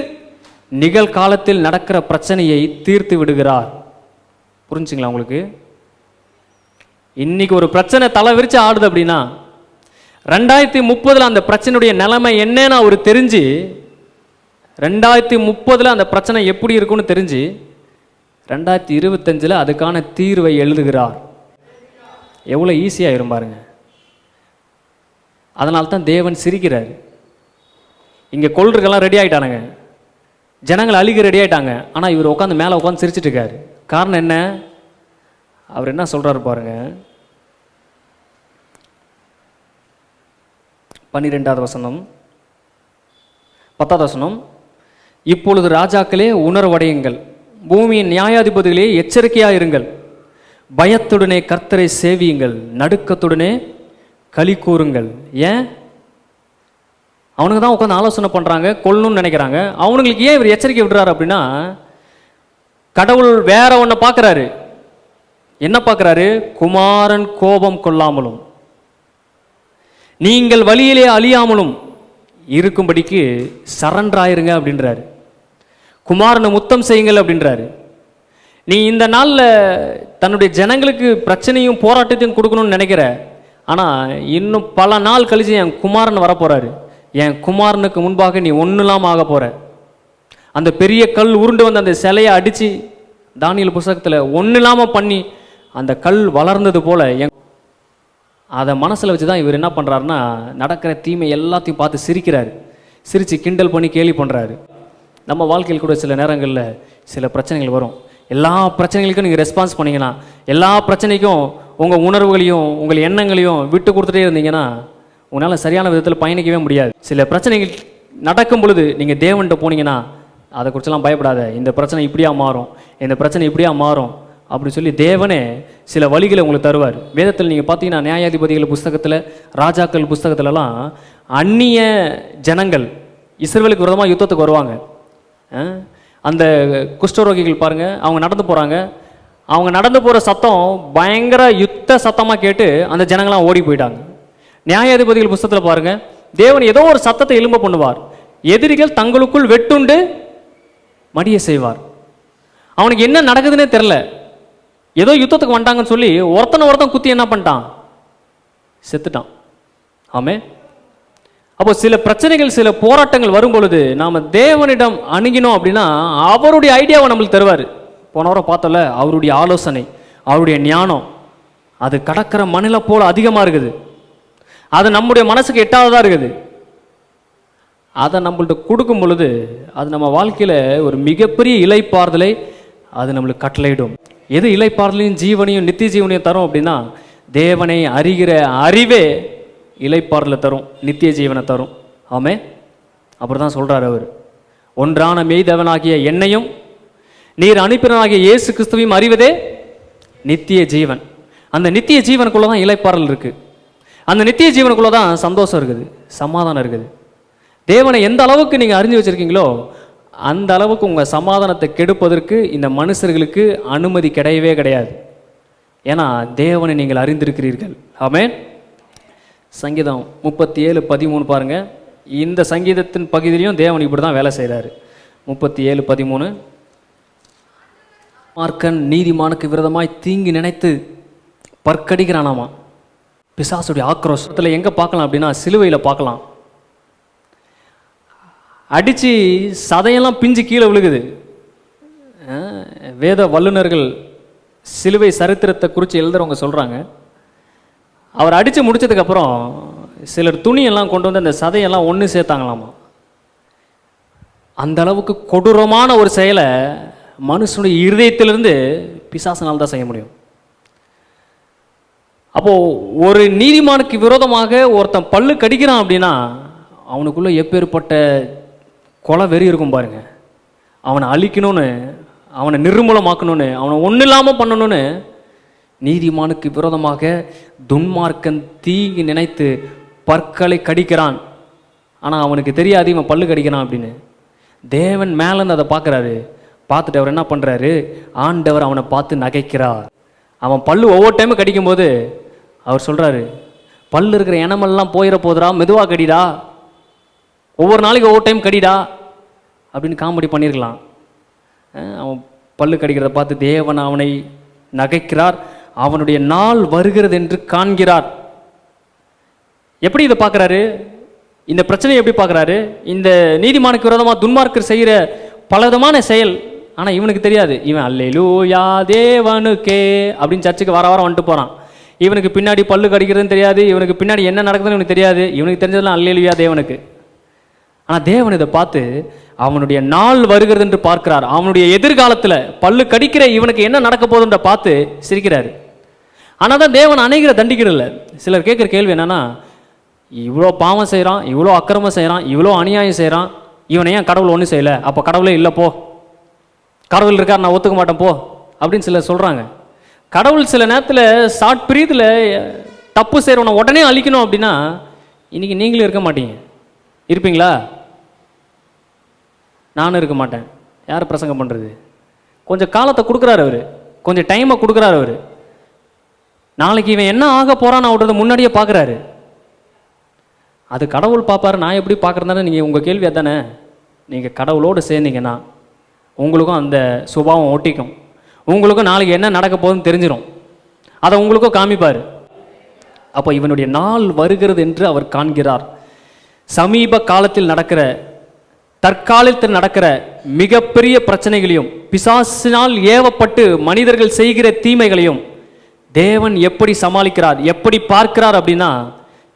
நிகழ்காலத்தில் நடக்கிற பிரச்சனையை தீர்த்து விடுகிறார். புரிஞ்சுங்களா உங்களுக்கு? இன்னைக்கு ஒரு பிரச்சனை தலை விரிச்சு ஆடுது அப்படின்னா 2030 அந்த பிரச்சனையுடைய நிலைமை என்னன்னு அவர் தெரிஞ்சு 2030 அந்த பிரச்சனை எப்படி இருக்குன்னு தெரிஞ்சு 2025 அதுக்கான தீர்வை எழுதுகிறார். எவ்வளோ ஈஸியாகிரும் பாருங்க. அதனால தான் தேவன் சிரிக்கிறார். இங்கே கொள்றதுக்கெல்லாம் ரெடி ஆகிட்டானுங்க, ஜனங்கள் அழிக்க ரெடி ஆகிட்டாங்க. ஆனால் இவர் உட்காந்து மேலே உட்காந்து சிரிச்சிட்டு இருக்காரு. காரணம் என்ன? அவர் என்ன சொல்கிறாரு பாருங்க. 12வது வசனம், 10வது வசனம், இப்பொழுது ராஜாக்களே உணர்வடையுங்கள், பூமியின் நியாயாதிபதிகளே எச்சரிக்கையாக இருங்கள், பயத்துடனே கர்த்தரை சேவியுங்கள், நடுக்கத்துடனே களி கூறுங்கள். ஏன்? அவனுக்கு தான் உட்காந்து ஆலோசனை பண்ணுறாங்க, கொல்லணும்னு நினைக்கிறாங்க. அவனுங்களுக்கு ஏன் இவர் எச்சரிக்கை விடுறாரு அப்படின்னா, கடவுள் வேற ஒன்றை பார்க்குறாரு. என்ன பார்க்குறாரு? குமாரன் கோபம் கொள்ளாமலும் நீங்கள் வழியிலே அழியாமலும் இருக்கும்படிக்கு சரண்டர் ஆயிருங்க அப்படின்றாரு. குமாரனை முத்தம் செய்யுங்கள் அப்படின்றாரு. நீ இந்த நாளில் தன்னுடைய ஜனங்களுக்கு பிரச்சனையும் போராட்டத்தையும் கொடுக்கணும்னு நினைக்கிற, ஆனால் இன்னும் பல நாள் கழிச்சு என் குமாரன் வரப்போறாரு, என் குமாரனுக்கு முன்பாக நீ ஒன்றும் இல்லாமல் ஆக போற. அந்த பெரிய கல் உருண்டு வந்து அந்த சிலையை அடித்து தானியேல் புத்தகத்தில் ஒன்றும் இல்லாமல் பண்ணி அந்த கல் வளர்ந்தது போல அதை மனசில் வச்சு தான் இவர் என்ன பண்ணுறாருன்னா, நடக்கிற தீமை எல்லாத்தையும் பார்த்து சிரிக்கிறாரு. சிரித்து கிண்டல் பண்ணி கேலி பண்ணுறாரு. நம்ம வாழ்க்கையில் கூட சில நேரங்களில் சில பிரச்சனைகள் வரும். எல்லா பிரச்சனைகளுக்கும் நீங்கள் ரெஸ்பான்ஸ் பண்ணிங்கன்னா, எல்லா பிரச்சனைக்கும் உங்கள் உணர்வுகளையும் உங்கள் எண்ணங்களையும் விட்டு கொடுத்துட்டே இருந்தீங்கன்னா உங்களால் சரியான விதத்தில் பயணிக்கவே முடியாது. சில பிரச்சனைகள் நடக்கும் பொழுது நீங்கள் தேவன்கிட்ட போனீங்கன்னா, அதை குறிச்செல்லாம் பயப்படாத, இந்த பிரச்சனை இப்படியா மாறும், இந்த பிரச்சனை இப்படியா மாறும் அப்படி சொல்லி தேவனே சில வழிகளை உங்களுக்கு தருவார். வேதத்தில் நீங்கள் பார்த்தீங்கன்னா, நியாயாதிபதிகள் புஸ்தகத்தில், ராஜாக்கள் புஸ்தகத்துலலாம் அந்நிய ஜனங்கள் இஸ்ரவேலுக்கு விரோதமாக யுத்தத்துக்கு வருவாங்க. அந்த குஷ்டரோகிகள் பாருங்கள், அவங்க நடந்து போகிறாங்க. அவங்க நடந்து போகிற சத்தம் பயங்கர யுத்த சத்தமாக கேட்டு அந்த ஜனங்களாம் ஓடி போயிட்டாங்க. நியாயாதிபதிகள் புஸ்தகத்தில் பாருங்கள், தேவன் ஏதோ ஒரு சத்தத்தை எழும்ப பண்ணுவார். எதிரிகள் தங்களுக்குள் வெட்டுண்டு மடிய செய்வார். அவனுக்கு என்ன நடக்குதுன்னே தெரில, ஏதோ யுத்தத்துக்கு வந்துட்டாங்கன்னு சொல்லி ஒருத்தன் குத்தி என்ன பண்ணிட்டான், செத்துட்டான். ஆமே. அப்போ சில பிரச்சனைகள் சில போராட்டங்கள் வரும் பொழுது நாம் தேவனிடம் அணுகினோம் அப்படின்னா அவருடைய ஐடியாவை நம்மளுக்கு தருவார். போன வாரம் பார்த்தோம்ல, அவருடைய ஆலோசனை, அவருடைய ஞானம் அது கடக்கிற மணில போல் அதிகமாக இருக்குது. அது நம்முடைய மனசுக்கு எட்டாவதாக இருக்குது. அதை நம்மள்ட்ட கொடுக்கும் பொழுது அது நம்ம வாழ்க்கையில் ஒரு மிகப்பெரிய இளைப்பாறுதலை அது நம்மளுக்கு கட்டளையிடும். எது இளைப்பாறுதலையும் ஜீவனையும் நித்திய ஜீவனையும் தரும் அப்படின்னா, தேவனை அறிகிற அறிவே இளைப்பாறுதலை தரும், நித்திய ஜீவனை தரும். ஆமே. அப்புறம் தான் சொல்கிறார் அவர், ஒன்றான மெய்தவனாகிய என்னையும் நீர் அனுப்பினாகிய இயேசு கிறிஸ்துவையும் அறிவதே நித்திய ஜீவன். அந்த நித்திய ஜீவனுக்குள்ளே தான் இளைப்பாறல் இருக்குது. அந்த நித்திய ஜீவனுக்குள்ளே தான் சந்தோஷம் இருக்குது, சமாதானம் இருக்குது. தேவனை எந்த அளவுக்கு நீங்கள் அறிஞ்சு வச்சுருக்கீங்களோ அந்த அளவுக்கு உங்கள் சமாதானத்தை கெடுப்பதற்கு இந்த மனுஷர்களுக்கு அனுமதி கிடையவே கிடையாது. ஏன்னா தேவனை நீங்கள் அறிந்திருக்கிறீர்கள். ஆமென். சங்கீதம் 37:13 பாருங்கள். இந்த சங்கீதத்தின் பகுதியிலையும் தேவன் இப்படி தான் வேலை செய்கிறாரு. 37:13, மார்க்கன் நீதிமானுக்கு விரோதமாய் தீங்கி நினைத்து பற்கடிக்கிறானாமா. பிசாசுடைய ஆக்ரோஷத்தில் எங்கே பார்க்கலாம் அப்படின்னா சிலுவையில் பார்க்கலாம். அடித்து சதையெல்லாம் பிஞ்சு கீழே விழுகுது. வேத வல்லுநர்கள் சிலுவை சரித்திரத்தை குறித்து எழுதுறவங்க சொல்கிறாங்க, அவர் அடித்து முடித்ததுக்கப்புறம் சிலர் துணியெல்லாம் கொண்டு வந்து அந்த சதையெல்லாம் ஒன்று சேர்த்தாங்களாமா. அந்த அளவுக்கு கொடூரமான ஒரு செயலை மனுஷனுடைய இருதயத்திலிருந்து பிசாசனால் தான் செய்ய முடியும். அப்போது ஒரு நீதிமானுக்கு விரோதமாக ஒருத்தன் பல்லு கடிக்கிறான் அப்படின்னா அவனுக்குள்ளே எப்பேற்பட்ட கொலை வெறி இருக்கும் பாருங்க. அவனை அழிக்கணும்னு, அவனை நிர்மூலமாக்கணும்னு, அவனை ஒன்றும் இல்லாமல் பண்ணணும்னு நீதிமானுக்கு விரோதமாக துன்மார்க்கன் தீங்கி நினைத்து பற்களை கடிக்கிறான். ஆனால் அவனுக்கு தெரியாது இவன் பல்லு கடிக்கிறான் அப்படின்னு. தேவன் மேலேருந்து அதை பார்க்குறாரு. பார்த்துட்டு அவர் என்ன பண்ணுறாரு, ஆண்டவர் அவனை பார்த்து நகைக்கிறார். அவன் பல்லு ஒவ்வொரு டைமும் கடிக்கும்போது அவர் சொல்கிறாரு, பல்லு இருக்கிற இனமெல்லாம் போயிட போதுரா, மெதுவாக கடிடா, ஒவ்வொரு நாளைக்கு ஒவ்வொரு டைம் கடிடா அப்படின்னு காமெடி பண்ணியிருக்கலாம். அவன் பல்லு கடிக்கிறத பார்த்து தேவன் அவனை நகைக்கிறார். அவனுடைய நாள் வருகிறது என்று காண்கிறார். எப்படி இதை பார்க்குறாரு, இந்த பிரச்சனையை எப்படி பார்க்குறாரு? இந்த நீதிமானுக்கு விரோதமாக துன்மார்க்கர் செய்கிற பலவிதமான செயல். ஆனால் இவனுக்கு தெரியாது. இவன் அல்லேலூயா தேவனுக்கே அப்படின்னு சர்ச்சுக்கு வார வாரம் வந்துட்டு போகிறான். இவனுக்கு பின்னாடி பல்லு கடிக்கிறதுன்னு தெரியாது, இவனுக்கு பின்னாடி என்ன நடக்குதுன்னு இவனுக்கு தெரியாது. இவனுக்கு தெரிஞ்சதெல்லாம் அல்லேலூயா தேவனுக்கு. ஆனால் தேவன் இதை பார்த்து அவனுடைய நாள் வருகிறது என்று பார்க்கிறார். அவனுடைய எதிர்காலத்தில் பல்லு கடிக்கிற இவனுக்கு என்ன நடக்க போகுதுன்ற பார்த்து சிரிக்கிறாரு. ஆனால் தான் தேவன் அநேகரை தண்டிக்கிறதில்ல. சிலர் கேட்குற கேள்வி என்னன்னா, இவ்வளோ பாவம் செய்கிறான், இவ்வளோ அக்கிரமம் செய்கிறான், இவ்வளோ அநியாயம் செய்கிறான், இவனை ஏன் கடவுள் ஒன்றும் செய்யலை? அப்போ கடவுளே இல்லை போ, கடவுள் இருக்கார் நான் ஒத்துக்க மாட்டேன் போ அப்படின்னு சிலர் சொல்கிறாங்க. கடவுள் சில நேரத்தில் ஷார்ட் பீரியடில் தப்பு செய்கிறவனை உடனே அழிக்கணும் அப்படின்னா இன்றைக்கி நீங்களும் இருக்க மாட்டீங்க. இருப்பீங்களா? நானும் இருக்க மாட்டேன். யார் பிரசங்கம் பண்ணுறது? கொஞ்சம் காலத்தை கொடுக்குறாரு அவர், கொஞ்சம் டைமை கொடுக்குறாரு அவர். நாளைக்கு இவன் என்ன ஆக போகிறான்னு அவர்கிட்ட முன்னாடியே பார்க்குறாரு. அது கடவுள் பார்ப்பாரு, நான் எப்படி பார்க்குறதுனால நீங்கள் உங்கள் கேள்வி அதானே. நீங்கள் கடவுளோடு சேர்ந்தீங்கன்னா உங்களுக்கும் அந்த சுபாவம் ஒட்டிக்கும். உங்களுக்கும் நாளைக்கு என்ன நடக்க போகுதுன்னு தெரிஞ்சிடும். அதை உங்களுக்கும் காமிப்பார். அப்போ இவனுடைய நாள் வருகிறது என்று அவர் காண்கிறார். சமீப காலத்தில் நடக்கிற, தற்காலத்தில் நடக்கிற மிகப்பெரிய பிரச்சனைகளையும், பிசாசினால் ஏவப்பட்டு மனிதர்கள் செய்கிற தீமைகளையும் தேவன் எப்படி சமாளிக்கிறார், எப்படி பார்க்கிறார் அப்படின்னா,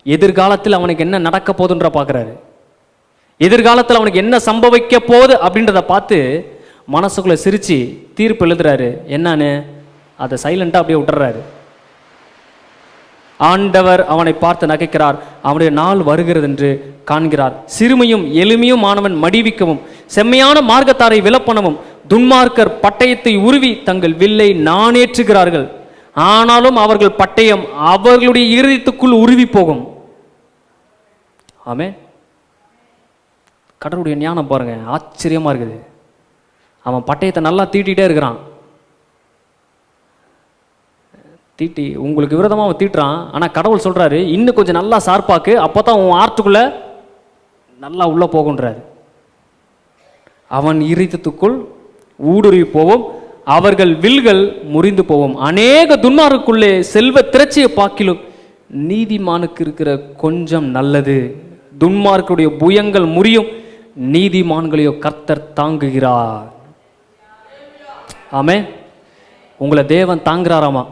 எதிர்காலத்தில் அவனுக்கு என்ன நடக்க போகுதுன்ற பார்க்குறாரு. எதிர்காலத்தில் அவனுக்கு என்ன சம்பவிக்க போகுது அப்படின்றத பார்த்து மனசுக்குள்ளே சிரித்து தீர்ப்பு எழுதுறாரு. என்னன்னு அதை சைலண்டாக அப்படியே விட்டுறாரு. ஆண்டவர் அவனை பார்த்து நகைக்கிறார். அவனுடைய நாள் வருகிறது என்று காண்கிறார். சிறுமையும் எளிமையும் ஆனவன் மடிவிக்கவும், செம்மையான மார்க்கத்தாரை விலப்பனவும், துன்மார்க்கர் பட்டயத்தை உருவி தங்கள் வில்லை நாணேற்றுகிறார்கள். ஆனாலும் அவர்கள் பட்டயம் அவர்களுடைய இருதயத்துக்குள் உருவி போகும். ஆமே. கடவுளுடைய ஞானம் பாருங்க, ஆச்சரியமா இருக்குது. அவன் பட்டயத்தை நல்லா தீட்டிகிட்டே இருக்கிறான். தீட்டி உங்களுக்கு விரோதமாக அவன் தீட்டுறான். ஆனால் கடவுள் சொல்கிறாரு, இன்னும் கொஞ்சம் நல்லா சார்பாக்கு, அப்போ தான் உன் ஆர்ட்டுக்குள்ளே நல்லா உள்ளே போகுன்றாரு. அவன் இருதயத்துக்குள் ஊடுருவி போவோம், அவர்கள் வில்கள் முறிந்து போவோம். அநேக துன்மார்க்குள்ளே செல்வ திரட்சியை பாக்கிலும் நீதிமானுக்கு இருக்கிற கொஞ்சம் நல்லது. துன்மார்க்குடைய புயங்கள் முறியும், நீதிமான்களையோ கர்த்தர் தாங்குகிறார். ஆமே. உங்களை தேவன் தாங்குறாராமா.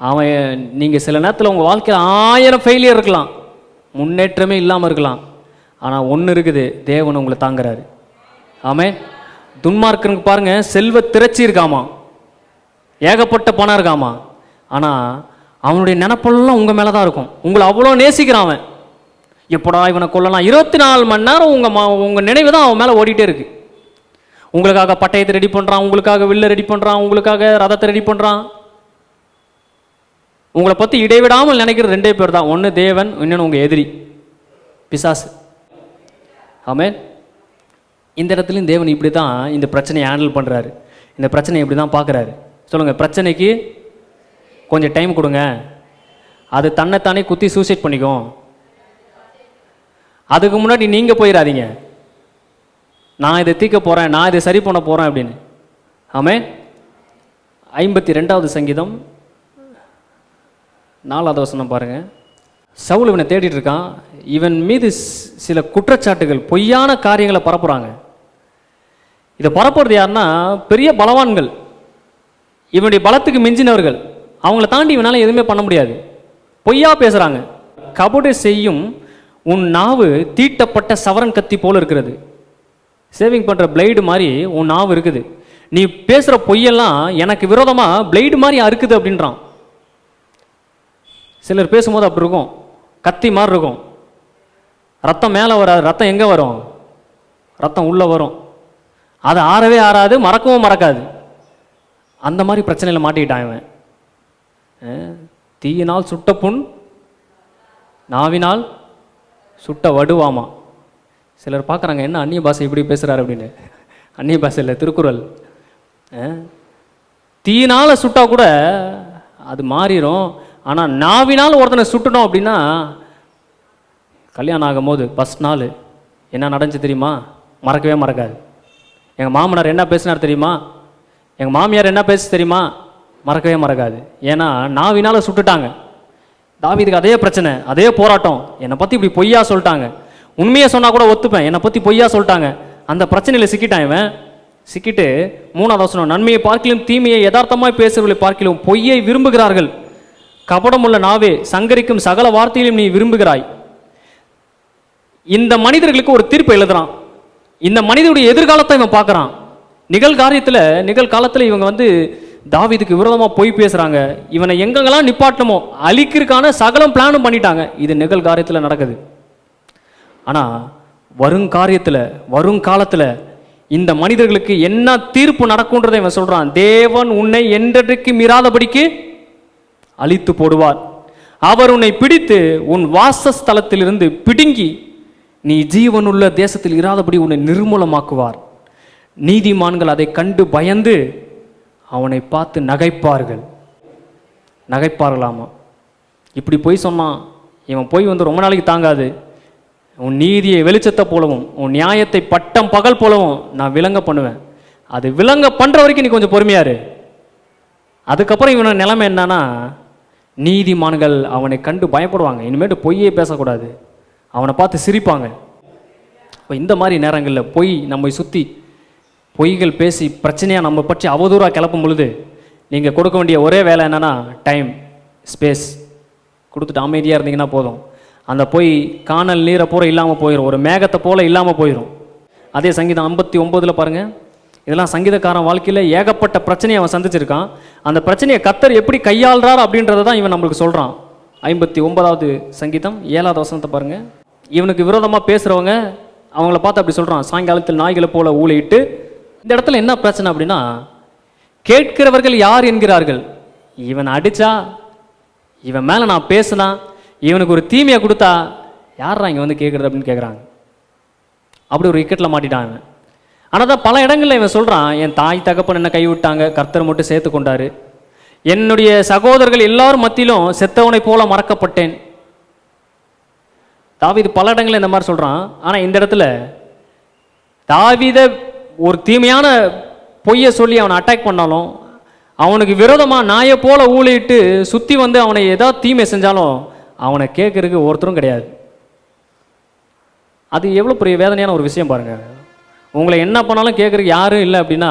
அவன் நீங்கள் சில நேரத்தில் உங்கள் வாழ்க்கையில் 1000 ஃபெயிலியர் இருக்கலாம், முன்னேற்றமே இல்லாமல் இருக்கலாம். ஆனால் ஒன்று இருக்குது, தேவன் உங்களை தாங்குறாரு. ஆமே. துன்மார்க்கனுக்கு பாருங்கள், செல்வ திரட்சி இருக்காமா, ஏகப்பட்ட பணம் இருக்காமா. ஆனால் அவனுடைய நினப்பெல்லாம் உங்கள் மேலே தான் இருக்கும். உங்களை அவ்வளோ நேசிக்கிறான் அவன். எப்படா இவனை கொல்லலாம், 24 மணி நேரம் உங்கள் நினைவு தான் அவன் மேலே ஓடிட்டே இருக்கு. உங்களுக்காக பட்டயத்தை ரெடி பண்ணுறான், உங்களுக்காக வில்லை ரெடி பண்ணுறான், உங்களுக்காக ரதத்தை ரெடி பண்ணுறான். உங்களை பற்றி இடைவிடாமல் நினைக்கிற ரெண்டே பேர் தான், ஒன்று தேவன், இன்னொன்று உங்கள் எதிரி பிசாசு. ஆமென். இந்த இடத்துலையும் தேவன் இப்படி தான் இந்த பிரச்சனையை ஹேண்டில் பண்ணுறாரு. இந்த பிரச்சனையை இப்படி தான் பார்க்குறாரு. சொல்லுங்கள், பிரச்சனைக்கு கொஞ்சம் டைம் கொடுங்க, அது தன்னைத்தானே குத்தி சூசைட் பண்ணிக்கும். அதுக்கு முன்னாடி நீங்கள் போயிடாதீங்க, நான் இதை தீர்க்க போகிறேன், நான் இதை சரி பண்ண போகிறேன் அப்படின்னு. ஆமென். 52வது சங்கீதம் 4வது வசனம் பாருங்கள். சவுல் இவனை தேடிட்டு இருக்கான். இவன் மீது சில குற்றச்சாட்டுகள், பொய்யான காரியங்களை பரப்புகிறாங்க. இதை பரப்புறது யாருன்னா பெரிய பலவான்கள், இவனுடைய பலத்துக்கு மிஞ்சினவர்கள். அவங்கள தாண்டி இவனால் எதுவுமே பண்ண முடியாது. பொய்யா பேசுகிறாங்க. கபடு செய்யும் உன் நாவு தீட்டப்பட்ட சவரன் கத்தி போல் இருக்கிறது. சேவிங் பண்ணுற பிளேடு மாதிரி உன் நாவு இருக்குது. நீ பேசுகிற பொய்யெல்லாம் எனக்கு விரோதமாக பிளேடு மாதிரி அறுக்குது அப்படின்றான். சிலர் பேசும்போது அப்படி இருக்கும், கத்தி மாதிரி இருக்கும். ரத்தம் மேலே வராது, ரத்தம் எங்கே வரும்? ரத்தம் உள்ளே வரும். அது ஆறவே ஆறாது, மறக்கவும் மறக்காது. அந்த மாதிரி பிரச்சனையில் மாட்டிக்கிட்டான் இவன். தீயினால் சுட்ட புண் நாவினால் சுட்ட வடுவாமா. சிலர் பார்க்குறாங்க, என்ன அந்நிய பாஷை இப்படி பேசுகிறாரு அப்படின்னு. அந்நிய பாஷை இல்லை, திருக்குறள். தீயினால் சுட்டா கூட அது மாறிடும். ஆனால் நாவினால் ஒருத்தனை சுட்டணும் அப்படின்னா, கல்யாணம் ஆகும் போது ஃபஸ்ட் நாள் என்ன நடந்துச்சு தெரியுமா? மறக்கவே மறக்காது. எங்கள் மாமனார் என்ன பேசினார் தெரியுமா? எங்கள் மாமியார் என்ன பேச தெரியுமா? மறக்கவே மறக்காது. ஏன்னா நாவினால் சுட்டுட்டாங்க. தாவீதுக்கு அதே பிரச்சனை, அதே போராட்டம். என்னை பற்றி இப்படி பொய்யா சொல்லிட்டாங்க. உண்மையை சொன்னால் கூட ஒத்துப்பேன், என்னை பற்றி பொய்யா சொல்லிட்டாங்க. அந்த பிரச்சனையில் சிக்கிட்டான் இவன். சிக்கிட்டு 3வது வசனம், நன்மையை பார்க்கிலும் தீமையை யதார்த்தமாய் பேசுகிறவர்களை பார்க்கிலும் பொய்யை விரும்புகிறார்கள். கபடமுள்ள நாவே, சங்கரிக்கும் சகல வார்த்தையிலும் நீ விரும்புகிறாய். இந்த மனிதர்களுக்கு ஒரு தீர்ப்பு எழுதுறான். இந்த மனிதனுடைய எதிர்காலத்தை இவன் பார்க்குறான். நிகழ்காலத்தில் இவங்க தாவீதுக்கு விரோதமாக பொய் பேசுகிறாங்க. இவனை எங்கெங்கெல்லாம் நிப்பாட்டணுமோ அழிக்கிறதுக்கான சகலம் பிளானும் பண்ணிட்டாங்க. இது நிகழ்காரியத்தில் நடக்குது. ஆனால் வருங்காலத்தில் இந்த மனிதர்களுக்கு என்ன தீர்ப்பு நடக்கும்ன்றதை இவன் சொல்கிறான். தேவன் உன்னை என்றைக்கு மீறாதபடிக்கு அழித்து போடுவார். அவர் உன்னை பிடித்து உன் வாசஸ்தலத்திலிருந்து பிடுங்கி நீ ஜீவனுள்ள தேசத்தில் இராதபடி உன்னை நிர்மூலமாக்குவார். நீதிமான்கள் அதை கண்டு பயந்து அவனை பார்த்து நகைப்பார்களாமா. இப்படி போய் சொன்னான். இவன் போய் ரொம்ப நாளைக்கு தாங்காது. உன் நீதியை வெளிச்சத்தை போலவும் உன் நியாயத்தை பட்டம் பகல் போலவும் நான் விளங்க பண்ணுவேன். அது விளங்க பண்ணுற வரைக்கும் நீ கொஞ்சம் பொறுமையாரு. அதுக்கப்புறம் இவனோட நிலைமை என்னன்னா, நீதிமான்கள் அவனை கண்டு பயப்படுவாங்க. இனிமேட்டு பொய்யே பேசக்கூடாது, அவனை பார்த்து சிரிப்பாங்க. இப்போ இந்த மாதிரி நேரங்களில் பொய் நம்மை சுற்றி பொய்கள் பேசி பிரச்சனையாக நம்ம பற்றி அவதூறாக கிளப்பும் பொழுது நீங்கள் கொடுக்க வேண்டிய ஒரே வேலை என்னென்னா, டைம் ஸ்பேஸ் கொடுத்துட்டு அமைதியாக இருந்தீங்கன்னா போதும். அந்த பொய் காணல் நீரை போல இல்லாமல் போயிடும், ஒரு மேகத்தை போல் இல்லாமல் போயிடும். அதே சங்கீதம் 59 பாருங்கள். இதெல்லாம் சங்கீதக்காரன் வாழ்க்கையில் ஏகப்பட்ட பிரச்சனையை அவன் சந்திச்சிருக்கான். அந்த பிரச்சனையை கர்த்தர் எப்படி கையாளுறார் அப்படின்றத தான் இவன் நம்மளுக்கு சொல்கிறான். 59வது சங்கீதம் 7வது வசனத்தை பாருங்கள். இவனுக்கு விரோதமாக பேசுகிறவங்க அவங்கள பார்த்து அப்படி சொல்கிறான், சாயங்காலத்தில் நாய்களை போல ஊழையிட்டு. இந்த இடத்துல என்ன பிரச்சனை அப்படின்னா, கேட்கிறவர்கள் யார் என்கிறார்கள். இவன் அடித்தா, இவன் மேலே நான் பேசினா, இவனுக்கு ஒரு தீமையை கொடுத்தா யாரா இங்கே கேட்குறது அப்படின்னு கேட்குறாங்க. அப்படி ஒரு இக்கட்டில் மாட்டிட்டான் இவன். ஆனால் தான் பல இடங்களில் இவன் சொல்கிறான், என் தாய் தகப்பன் என்ன கைவிட்டாங்க, கர்த்தர் மட்டும் சேர்த்து கொண்டாரு. என்னுடைய சகோதரர்கள் எல்லாரும் மத்தியிலும் செத்தவனை போல மறக்கப்பட்டேன். தாவீது பல இடங்களில் இந்த மாதிரி சொல்கிறான். ஆனால் இந்த இடத்துல தாவீதை ஒரு தீமையான பொய்யை சொல்லி அவனை அட்டாக் பண்ணாலும், அவனுக்கு விரோதமாக நாயை போல ஊழிட்டு சுற்றி அவனை ஏதாவது தீமை செஞ்சாலும் அவனை கேட்கறதுக்கு ஒருத்தரும் கிடையாது. அது எவ்வளோ பெரிய வேதனையான ஒரு விஷயம் பாருங்கள். உங்களை என்ன பண்ணாலும் கேட்குறதுக்கு யாரும் இல்லை அப்படின்னா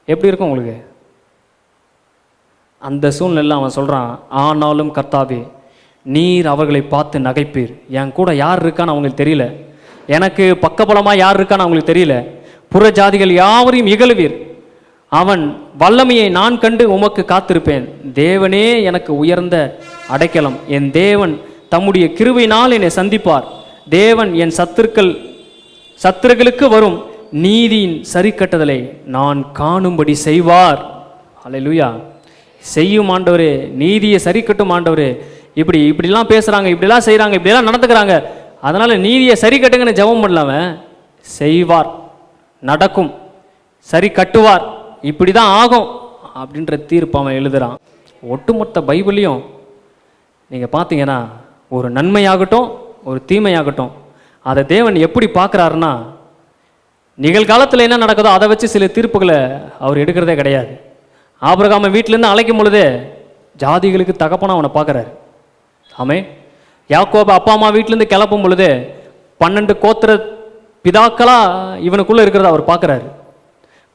எப்படி இருக்கும் உங்களுக்கு? அந்த சூழ்நிலையில் அவன் சொல்கிறான், ஆனாலும் கர்த்தாவே நீர் அவர்களை பார்த்து நகைப்பீர். என் கூட யார் இருக்கான்னு அவங்களுக்கு தெரியல, எனக்கு பக்கபலமாக யார் இருக்கான்னு அவங்களுக்கு தெரியல. புற ஜாதிகள் யாவரையும் இகழுவீர். அவன் வல்லமையை நான் கண்டு உமக்கு காத்திருப்பேன். தேவனே எனக்கு உயர்ந்த அடைக்கலம். என் தேவன் தம்முடைய கிருபையினால் என்னை சந்திப்பார். தேவன் என் சத்துருக்களுக்கு வரும் நீதியின் சரி கட்டுதலை நான் காணும்படி செய்வார். அல்லேலூயா. செய்யும் ஆண்டவரே, நீதியை சரி கட்டும் ஆண்டவரே, இப்படிலாம் பேசுகிறாங்க, இப்படிலாம் செய்கிறாங்க, இப்படிலாம் நடந்துக்கிறாங்க, அதனால் நீதியை சரி கட்டுங்கன்னு ஜெபம் பண்ணலாம, செய்வார், நடக்கும், சரி கட்டுவார், இப்படி தான் ஆகும் அப்படின்ற தீர்ப்பு அவன் எழுதுகிறான். ஒட்டுமொத்த பைபிளையும் நீங்கள் பார்த்தீங்கன்னா ஒரு நன்மையாகட்டும் ஒரு தீமையாகட்டும் அதை தேவன் எப்படி பார்க்குறாருன்னா, நிகழ்காலத்தில் என்ன நடக்குதோ அதை வச்சு சில தீர்ப்புகளை அவர் எடுக்கிறதே கிடையாது. ஆபிரகாமை வீட்டிலேருந்து அழைக்கும் பொழுதே ஜாதிகளுக்கு தகப்பனா அவனை பார்க்குறாரு. ஆமே. யாக்கோபு அப்பா அம்மா வீட்டிலேருந்து கிளப்பும் பொழுது 12 கோத்திர பிதாக்களாக இவனுக்குள்ளே இருக்கிறத அவர் பார்க்குறாரு.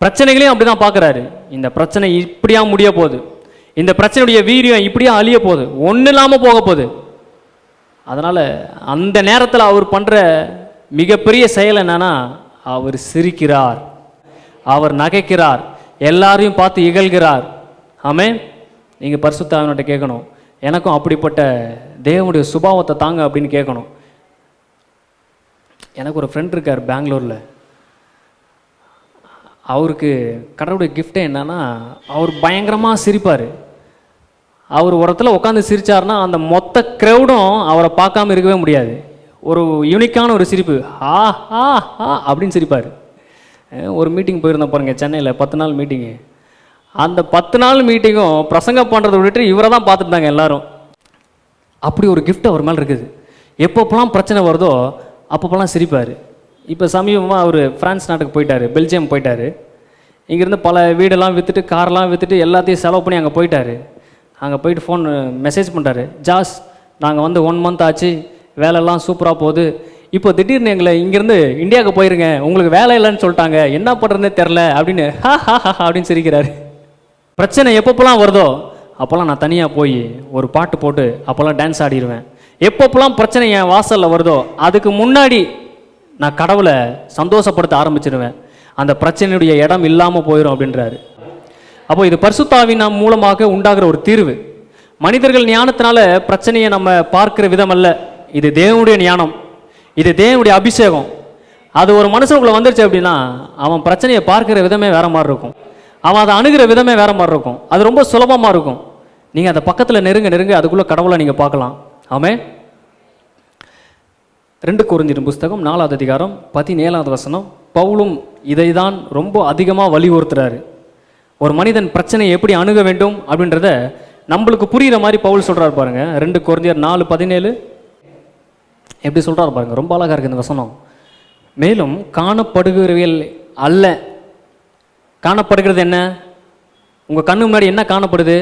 பிரச்சனைகளையும் அப்படி தான் பார்க்குறாரு. இந்த பிரச்சனை இப்படியா முடிய போகுது, இந்த பிரச்சனையுடைய வீரியம் இப்படியா அழிய போகுது, ஒன்றும் இல்லாமல் போக போகுது. அதனால் அந்த நேரத்தில் அவர் பண்ணுற மிகப்பெரிய செயல் என்னன்னா, அவர் சிரிக்கிறார், அவர் நகைக்கிறார், எல்லாரையும் பார்த்து இகழ்கிறார். ஆமே. நீங்கள் பரிசுத்த ஆவியானவர்கிட்ட கேட்கணும், எனக்கும் அப்படிப்பட்ட தேவனுடைய சுபாவத்தை தாங்க அப்படின்னு கேட்கணும். எனக்கு ஒரு ஃப்ரெண்ட் இருக்கார் பெங்களூரில். அவருக்கு கடவுளுடைய கிஃப்டே என்னன்னா, அவர் பயங்கரமாக சிரிப்பார். அவர் ஒரு இடத்துல உட்காந்து சிரித்தார்னா அந்த மொத்த க்ரௌடும் அவரை பார்க்காம இருக்கவே முடியாது. ஒரு யூனிக்கான ஒரு சிரிப்பு, ஆ ஆ ஆ அப்படின்னு சிரிப்பார். ஒரு மீட்டிங் போயிருந்தேன் பாருங்கள் சென்னையில், 10 நாள் மீட்டிங்கு. அந்த 10 நாள் மீட்டிங்கும் பிரசங்கம் பண்ணுறதை விட்டுட்டு இவரை தான் பார்த்துட்டாங்க எல்லாரும். அப்படி ஒரு கிஃப்ட் அவர் மேலே இருக்குது. எப்பப்போலாம் பிரச்சனை வருதோ அப்பப்போலாம் சிரிப்பார். இப்போ சமீபமாக அவர் ஃப்ரான்ஸ் நாட்டுக்கு போயிட்டார், பெல்ஜியம் போயிட்டார். இங்கேருந்து பல வீடெல்லாம் விற்றுட்டு காரெலாம் விற்றுட்டு எல்லாத்தையும் செலவு பண்ணி அங்கே போயிட்டார். அங்கே போயிட்டு ஃபோன் மெசேஜ் பண்ணுறாரு, ஜாஸ் நாங்கள் வந்து 1 மந்த் ஆச்சு, வேலையெல்லாம் சூப்பராக போகுது, இப்போ திடீர்னு எங்களை இங்கேருந்து இந்தியாவுக்கு போயிருங்க, உங்களுக்கு வேலை இல்லைன்னு சொல்லிட்டாங்க, என்ன பண்ணுறதுனே தெரில அப்படின்னு ஹா ஹா ஹா அப்படின்னு சிரிக்கிறாரு. பிரச்சனை எப்பப்போலாம் வருதோ அப்போல்லாம் நான் தனியாக போய் ஒரு பாட்டு போட்டு அப்போல்லாம் டான்ஸ் ஆடிடுவேன். எப்பப்போலாம் பிரச்சனை என் வாசலில் வருதோ அதுக்கு முன்னாடி நான் கடவுளை சந்தோஷப்படுத்த ஆரம்பிச்சிடுவேன், அந்த பிரச்சனையுடைய இடம் இல்லாமல் போயிடும் அப்படின்றாரு. அப்போ இது பரிசுத்த ஆவியின் மூலமாக உண்டாகிற ஒரு தீர்வு. மனிதர்கள் ஞானத்தினால பிரச்சனையை நம்ம பார்க்கிற விதம் அல்ல, இது தேவனுடைய ஞானம், இது தேவனுடைய அபிஷேகம். அது ஒரு மனுஷனுக்குள்ள வந்துருச்சு அப்படின்னா அவன் பிரச்சனையை பார்க்கிற விதமே வேற மாதிரி இருக்கும், அவன் அதை அணுகிற விதமே வேற மாதிரி இருக்கும், அது ரொம்ப சுலபமாக இருக்கும். நீங்கள் அந்த பக்கத்தில் நெருங்க அதுக்குள்ளே கடவுளை நீங்கள் பார்க்கலாம். ஆமே. 2 கொரிந்தியர் புஸ்தகம் 4வது அதிகாரம் 17வது வசனம். பவுலும் இதை தான் ரொம்ப அதிகமாக வலியுறுத்துறாரு. ஒரு மனிதன் பிரச்சனையை எப்படி அணுக வேண்டும் அப்படின்றத நம்மளுக்கு புரிகிற மாதிரி பவுல் சொல்கிறார் பாருங்க. 2 கொரிந்தியர் 4:17 எப்படி சொல்கிறார் பாருங்க, ரொம்ப அழகாக இருக்குது இந்த வசனம். மேலும் காணப்படுகிறவைகள் அல்ல. காணப்படுகிறது என்ன? உங்கள் கண்ணு முன்னாடி என்ன காணப்படுது?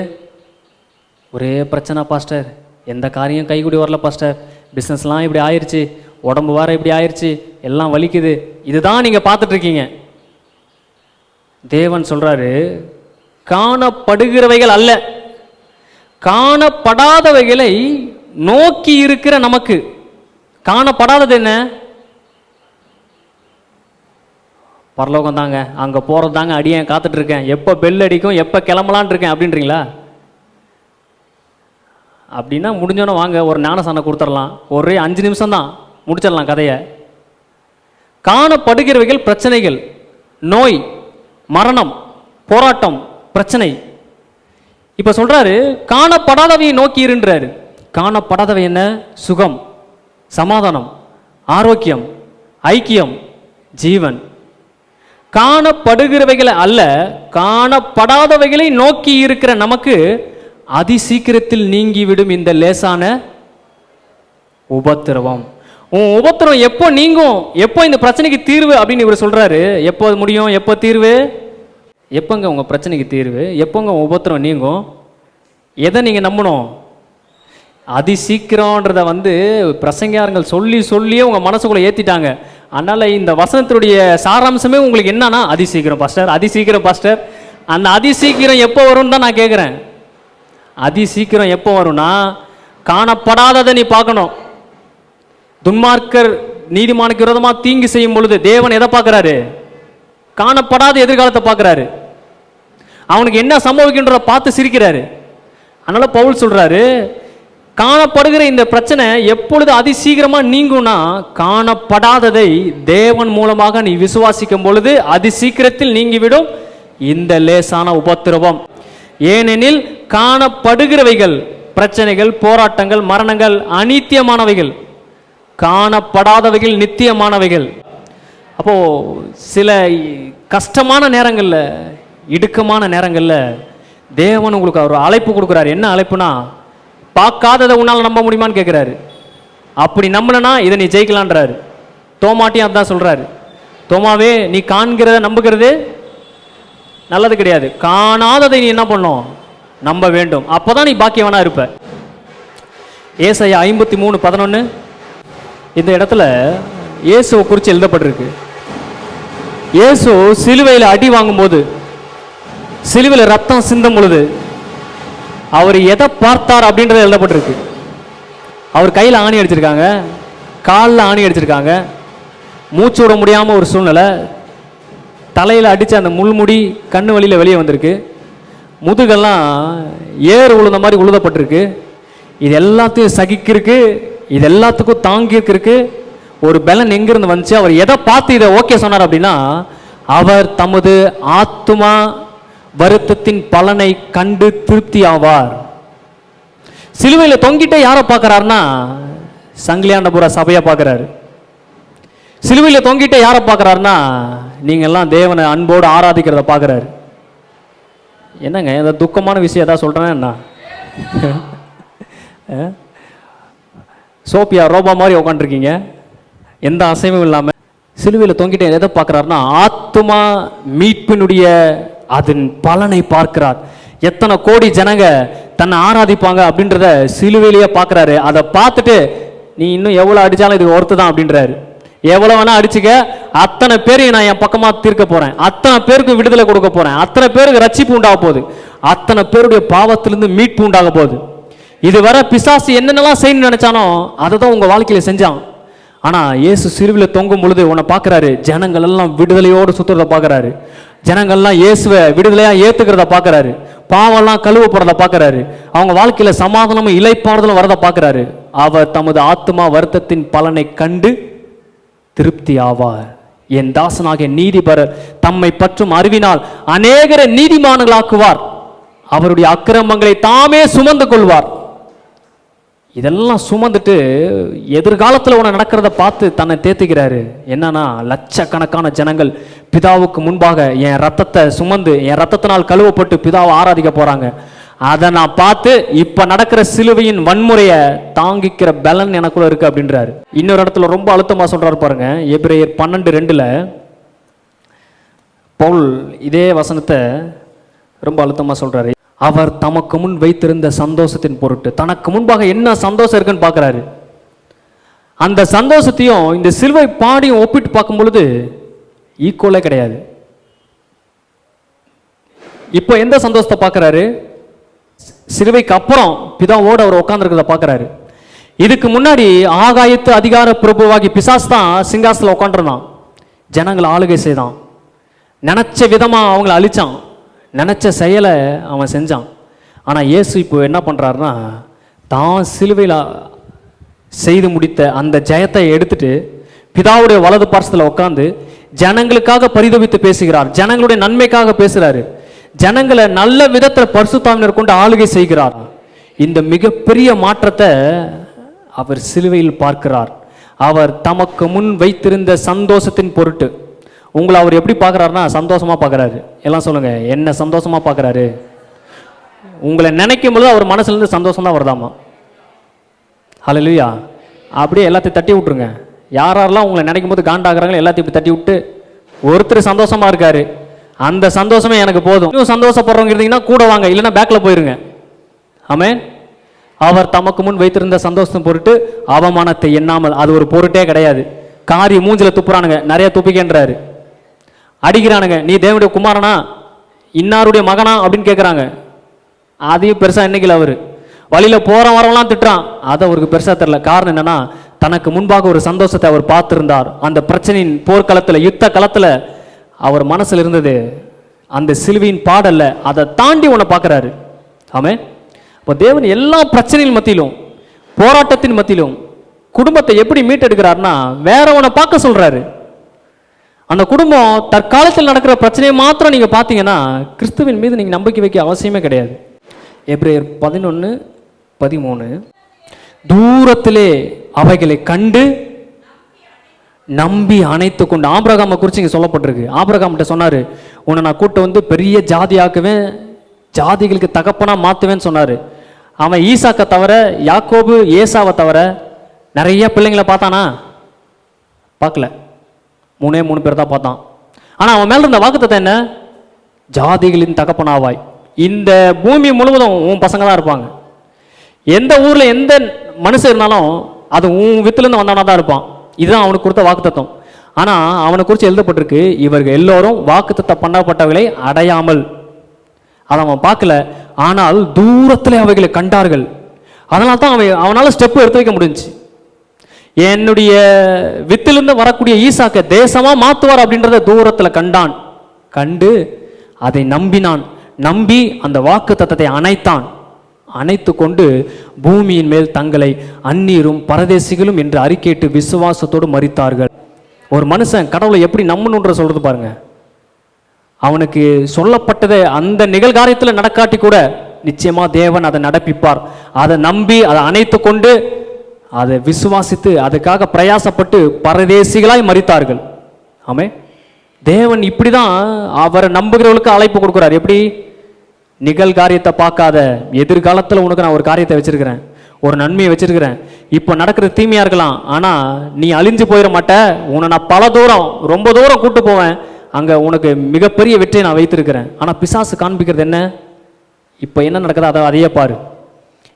ஒரே பிரச்சனை பாஸ்டர், எந்த காரியம் கைகூடி வரல பாஸ்டர், பிஸ்னஸ்லாம் இப்படி ஆயிடுச்சு, உடம்பு வார இப்படி ஆயிடுச்சு, எல்லாம் வலிக்குது, இதுதான் நீங்கள் பார்த்துட்ருக்கீங்க. தேவன் சொல்கிறாரு, காணப்படுகிறவைகள் அல்ல, காணப்படாதவைகளை நோக்கி இருக்கிற நமக்கு. காணப்படாதது என்ன? பரலோகம் தாங்க, அங்கே போகிறது தாங்க அடியேன் காத்துட்ருக்கேன், எப்போ பெல் அடிக்கும், எப்போ கிளம்பலான் இருக்கேன் அப்படின்றீங்களா? அப்படின்னா முடிஞ்சோன்னே வாங்க ஒரு ஞானசானம் கொடுத்துடலாம், ஒரே 5 நிமிஷம் தான் முடிச்சிடலாம் கதையை. காணப்படுகிறவைகள் பிரச்சனைகள், நோய், மரணம், போராட்டம், பிரச்சனை. இப்போ சொல்கிறாரு காணப்படாதவையை நோக்கி இருன்றாரு. காணப்படாதவை என்ன? சுகம், சமாதானம், ஆரோக்கியம், ஐக்கியம், ஜீவன். காணப்படுகிறவைகளை அல்ல, காணப்படாதவைகளை நோக்கி இருக்கிற நமக்கு அதி சீக்கிரத்தில் நீங்கிவிடும் இந்த லேசான உபத்திரவம். உன் உபத்திரம் எப்போ நீங்கும், எப்போ இந்த பிரச்சனைக்கு தீர்வு அப்படின்னு இவர் சொல்றாரு. எப்போ முடியும், எப்போ தீர்வு, எப்போங்க உங்க பிரச்சனைக்கு தீர்வு, எப்போங்க உபத்திரம் நீங்கும்? எதை நீங்க நம்பணும்? அதி சீக்கிரம்ன்றத பிரசங்கியார்கள் சொல்லியே உங்க மனசுக்குள்ள ஏத்திட்டாங்க. அதனால இந்த வசனத்தினுடைய சாராம்சமே உங்களுக்கு என்னன்னா, அதி சீக்கிரம் பாஸ்டர், அதி சீக்கிரம் பாஸ்டர். அந்த அதி சீக்கிரம் எப்போ வரும்னு தான் நான் கேட்குறேன். அதி சீக்கிரம் எப்போ வரும்னா, காணப்படாததை நீ பார்க்கணும். துன்மார்க்கர் நீதிமானுக்கு விரோதமாக தீங்கு செய்யும் பொழுது தேவன் எதை பார்க்குறாரு? காணப்படாத எதிர்காலத்தை பார்க்குறாரு. அவனுக்கு என்ன சம்பவிக்கின்றத பார்த்து சிரிக்கிறாரு. அதனால பவுல் சொல்றாரு, காணப்படுகிற இந்த பிரச்சனை எப்பொழுது அதி சீக்கிரமாக நீங்கும்னா, காணப்படாததை தேவன் மூலமாக நீ விசுவாசிக்கும் பொழுது அதி சீக்கிரத்தில் நீங்கிவிடும் இந்த லேசான உபத்திரவம். ஏனெனில் காணப்படுகிறவைகள், பிரச்சனைகள், போராட்டங்கள், மரணங்கள் அநித்தியமானவைகள், காணப்படாதவைகள் நித்தியமானவைகள். அப்போ சில கஷ்டமான நேரங்களில், இடுக்கமான நேரங்களில் தேவன் உங்களுக்கு ஒரு அழைப்பு கொடுக்குறாரு. என்ன அழைப்புனா, பார்க்காததை உன்னால் நம்ப முடியுமான்னு கேட்குறாரு. அப்படி நம்பலனா இதை நீ ஜெயிக்கலான்றாரு. தோமாட்டியும் அதான் சொல்றாரு, தோமாவே நீ காண்கிறத நம்புகிறது நல்லது கிடையாது, காணாததை நீ என்ன பண்ணும், நம்ப வேண்டும், அப்போதான் நீ பாக்கியவனா இருப்ப. ஏசாயா 53:11 இந்த இடத்துல இயேசுவை குறித்து எழுதப்பட்டிருக்கு. இயேசு சிலுவையில் அடி வாங்கும்போது, சிலுவையில் ரத்தம் சிந்தும் பொழுது அவர் எதை பார்த்தார் அப்படின்றது எழுதப்பட்டிருக்கு. அவர் கையில் ஆணி அடிச்சிருக்காங்க, காலில் ஆணி அடிச்சிருக்காங்க, மூச்சு விட முடியாமல் ஒரு சூழ்நிலை, தலையில் அடித்த அந்த முள்முடி கண்ணு வழியில் வெளியே வந்திருக்கு, முதுகெல்லாம் ஏறு உழுந்த மாதிரி உழுதப்பட்டிருக்கு. இது எல்லாத்தையும் சகிக்கிருக்கு, இது எல்லாத்துக்கும் தாங்கியிருக்கு. ஒரு பலன் எங்கிருந்து வந்துச்சு? அவர் எதை பார்த்து இதை ஓகே சொன்னார் அப்படின்னா, அவர் தமது ஆத்துமா வருத்தத்தின் பலனை கண்டு திருப்தி ஆவார். சிலுவையில் தொங்கிட்டே யாரை பார்க்குறாருன்னா, சங்கிலியாண்டபுர சபையை பார்க்குறாரு. சிலுவையில் தொங்கிட்டே யாரை பார்க்குறாருன்னா, நீங்கள்லாம் தேவனை அன்போடு ஆராதிக்கிறத பார்க்குறாரு. என்னங்க இந்த துக்கமான விஷயம் ஏதாவது சொல்கிறேன்னா என்ன? சோப்பியா ரோபா மாதிரி உட்காந்துருக்கீங்க, எந்த அசைவும் இல்லாமல். சிலுவையில் தொங்கிட்டே எதை பார்க்குறாருன்னா, ஆத்துமா மீட்பினுடைய அதன் பலனை பார்க்கிறார். எத்தனை கோடி ஜனங்க தன்னை ஆராதிப்பாங்க அப்படின்றத சிலுவையிலேயே பார்க்குறாரு. அதை பார்த்துட்டு நீ இன்னும் எவ்வளோ அடித்தாலும் இது ஒருத்து தான் அப்படின்றாரு. எவ்வளோ வேணா அடிச்சுக்க, அத்தனை பேரையும் நான் என் பக்கமாக தீர்க்க போகிறேன், அத்தனை பேருக்கு விடுதலை கொடுக்க போகிறேன், அத்தனை பேருக்கு ரட்சிப்பு உண்டாக போகுது, அத்தனை பேருடைய பாவத்திலிருந்து மீட்பு உண்டாக போகுது. இதுவரை பிசாசு என்னென்னலாம் செய்யணும்னு நினைச்சானோ அதை தான் உங்கள் வாழ்க்கையில் செஞ்சான். ஆனால் இயேசு சிலுவையில் தொங்கும் பொழுது உன்னை பார்க்குறாரு, ஜனங்கள் எல்லாம் விடுதலையோடு சுற்றுறத பார்க்குறாரு, ஜனங்கள்லாம் இயேசுவை விடுதலையாக ஏற்றுக்கிறத பார்க்குறாரு, பாவெல்லாம் கழுவப்படுறத பார்க்குறாரு, அவங்க வாழ்க்கையில் சமாதானமும் இளைப்பாறுதலும் வரதை பார்க்குறாரு. அவர் தமது ஆத்துமா வருத்தத்தின் பலனை கண்டு திருப்தி ஆவார். என் தாசனாகிய நீதிபரர் தம்மை பற்றும் அறிவினால் அநேகரை நீதிமான்களாக்குவார், அவருடைய அக்கிரமங்களை தாமே சுமந்து கொள்வார். இதெல்லாம் சுமந்துட்டு எதிர்காலத்தில் உன நடக்கிறத பார்த்து தன்னை தேத்துக்கிறாரு. என்னன்னா, லட்சக்கணக்கான ஜனங்கள் பிதாவுக்கு முன்பாக என் ரத்தத்தை சுமந்து என் ரத்தத்தினால் கழுவப்பட்டு பிதாவை ஆராதிக்க போறாங்க. அதை நான் பார்த்து இப்ப நடக்கிற சிலுவையின் வன்முறையை தாங்கிக்கிற பலன் எனக்குள்ள இருக்கு அப்படின்றாரு. இன்னொரு இடத்துல ரொம்ப அழுத்தமா சொல்றாரு பாருங்க, எபிரேயர் 12:2 பவுல் இதே வசனத்தை ரொம்ப அழுத்தமா சொல்றாரு. அவர் தமக்கு முன் வைத்திருந்த சந்தோஷத்தின் பொருட்டு, தனக்கு முன்பாக என்ன சந்தோஷம் இருக்குன்னு பார்க்குறாரு. அந்த சந்தோஷத்தையும் இந்த சிலுவை பாடியும் ஒப்பிட்டு பார்க்கும் பொழுது ஈக்குவலே கிடையாது. இப்போ எந்த சந்தோஷத்தை பார்க்குறாரு? சிலுவைக்கு அப்புறம் பிதாவோடு அவர் உட்காந்துருக்கிறத பார்க்குறாரு. இதுக்கு முன்னாடி ஆகாயத்து அதிகார பிரபுவாகி பிசாசு தான் சிங்காசத்தில் உட்காந்துருந்தான், ஜனங்களை ஆளுகை செய்தான், நினச்ச விதமாக அவங்கள அழிச்சான், நினச்ச செயலை அவன் செஞ்சான். ஆனால் இயேசு இப்போ என்ன பண்ணுறாருன்னா, தான் சிலுவையில் செய்து முடித்த அந்த ஜெயத்தை எடுத்துட்டு பிதாவுடைய வலது பார்சத்தில் உட்காந்து ஜனங்களுக்காக பரிதவித்து பேசுகிறார், ஜனங்களுடைய நன்மைக்காக பேசுகிறாரு, ஜனங்களை நல்ல விதத்தில் பரிசுத்தாவினர் கொண்டு ஆளுகை செய்கிறார். இந்த மிகப்பெரிய மாற்றத்தை அவர் சிலுவையில் பார்க்கிறார். அவர் தமக்கு முன் வைத்திருந்த சந்தோஷத்தின் பொருட்டு. உங்களை அவர் எப்படி பார்க்குறாருன்னா சந்தோஷமாக பார்க்குறாரு. எல்லாம் சொல்லுங்க, என்ன சந்தோஷமாக பார்க்குறாரு? உங்களை நினைக்கும் பொழுது அவர் மனசுலேருந்து சந்தோஷம் தான் வருதாமா. ஹல்லேலூயா. அப்படியே எல்லாத்தையும் தட்டி விட்டுருங்க. யாரெல்லாம் உங்களை நினைக்கும் போது காண்டாகிறாங்களோ எல்லாத்தையும் இப்படி தட்டி விட்டு, ஒருத்தர் சந்தோஷமாக இருக்காரு, அந்த சந்தோஷமே எனக்கு போதும். இன்னும் சந்தோஷப்படுறவங்க இருந்தீங்கன்னா கூட வாங்க, இல்லைன்னா பேக்கில் போயிருங்க. ஆமென். அவர் தமக்கு முன் வைத்திருந்த சந்தோஷம் பொருட்டு அவமானத்தை எண்ணாமல், அது ஒரு பொருட்டே கிடையாது. காரி மூஞ்சில துப்புறானுங்க, நிறைய துப்பிக்கின்றாரு, அடிக்கிறானுங்க, நீ தேவனுடைய குமாரனா, இன்னாருடைய மகனா அப்படின்னு கேட்குறாங்க. அதையும் பெருசாக என்னைக்கல அவர் வழியில் போகிற வரவெல்லாம் திட்டுறான், அது அவருக்கு பெருசாக தெரியல. காரணம் என்னன்னா, தனக்கு முன்பாக ஒரு சந்தோஷத்தை அவர் பார்த்திருந்தார். அந்த பிரச்சனையின் போர்க்களத்தில், யுத்த களத்தில் அவர் மனசில் இருந்தது அந்த சிலுவையின் பாடல்ல, அதை தாண்டி உன்னை பார்க்குறாரு. ஆமே. இப்போ தேவன் எல்லா பிரச்சனையின் மத்தியிலும், போராட்டத்தின் மத்தியிலும் குடும்பத்தை எப்படி மீட்டெடுக்கிறார்னா, வேற உன்னை பார்க்க சொல்றாரு. அந்த குடும்பம் தற்காலத்தில் நடக்கிற பிரச்சனையை மாத்திரம் நீங்க பார்த்தீங்கன்னா கிறிஸ்துவின் மீது நீங்க நம்பிக்கை வைக்க அவசியமே கிடையாது. எபிரேயர் 11:13. தூரத்திலே அவைகளை கண்டு நம்பி அணைத்து கொண்டு. ஆபிரகாமை குறித்து இங்கே சொல்லப்பட்டிருக்கு. ஆபிரகாம்கிட்ட சொன்னார், உன்னை நான் கூட்டு வந்து பெரிய ஜாதியாக்குவேன், ஜாதிகளுக்கு தகப்பனா மாற்றுவேன்னு சொன்னார். அவன் ஈசாக்கை தவிர, யாக்கோபு ஏசாவை தவிர நிறைய பிள்ளைங்களை பார்த்தானா? பார்க்கல. 3 பேர் தான் பார்த்தான். ஆனால் அவன் மேலே இருந்த வாக்குத்தத்தம் என்ன? ஜாதிகளின் தகப்பனாவாய். இந்த பூமி முழுவதும் உன் பசங்க தான் இருப்பாங்க. எந்த ஊரில் எந்த மனுஷன் இருந்தாலும் அது உன் வித்துலேருந்து வந்தவனா தான் இருப்பான். இதுதான் அவனுக்கு கொடுத்த வாக்குத்தத்தம். ஆனால் அவனை குறித்து எழுதப்பட்டிருக்கு, இவர்கள் எல்லோரும் வாக்குத்தத்தம் பண்ணப்பட்டவர்களை அடையாமல். அதை அவன் பார்க்கல, ஆனால் தூரத்தில் அவைகளை கண்டார்கள். அதனால தான் அவனால் ஸ்டெப் எடுத்து வைக்க முடிஞ்சுச்சு. என்னுடைய வித்திலிருந்து வரக்கூடிய ஈசாக்க தேசமா மாத்துவார் அப்படின்றத தூரத்தில் கண்டான். கண்டு அதை நம்பினான். நம்பி அந்த வாக்கு தத்தத்தை அணைத்தான். அணைத்து கொண்டு பூமியின் மேல் தங்களை அந்நீரும் பரதேசிகளும் என்று அறிக்கையிட்டு விசுவாசத்தோடு மரித்தார்கள். ஒரு மனுஷன் கடவுளை எப்படி நம்பணுன்ற சொல்றது பாருங்க. அவனுக்கு சொல்லப்பட்டதை அந்த நிகழ்காரியத்தில் நடக்காட்டி கூட நிச்சயமா தேவன் அதை நடப்பிப்பார். அதை நம்பி அதை அணைத்து கொண்டு அதை விசுவாசித்து அதுக்காக பிரயாசப்பட்டு பரதேசிகளாய் மரித்தார்கள். ஆமே. தேவன் இப்படி தான் அவரை நம்புகிறவர்களுக்கு அழைப்பு கொடுக்குறார். எப்படி? நிகழ்காரியத்தை பார்க்காத, எதிர்காலத்தில் உனக்கு நான் ஒரு காரியத்தை வச்சிருக்கிறேன், ஒரு நன்மையை வச்சிருக்கிறேன். இப்போ நடக்கிறது தீமையா இருக்கலாம், ஆனால் நீ அழிஞ்சு போயிட மாட்ட. உன்னை நான் பல தூரம், ரொம்ப தூரம் கூட்டு போவேன். அங்கே உனக்கு மிகப்பெரிய வெற்றியை நான் வைத்திருக்கிறேன். ஆனால் பிசாசு காண்பிக்கிறது என்ன? இப்போ என்ன நடக்குது அதையே பாரு.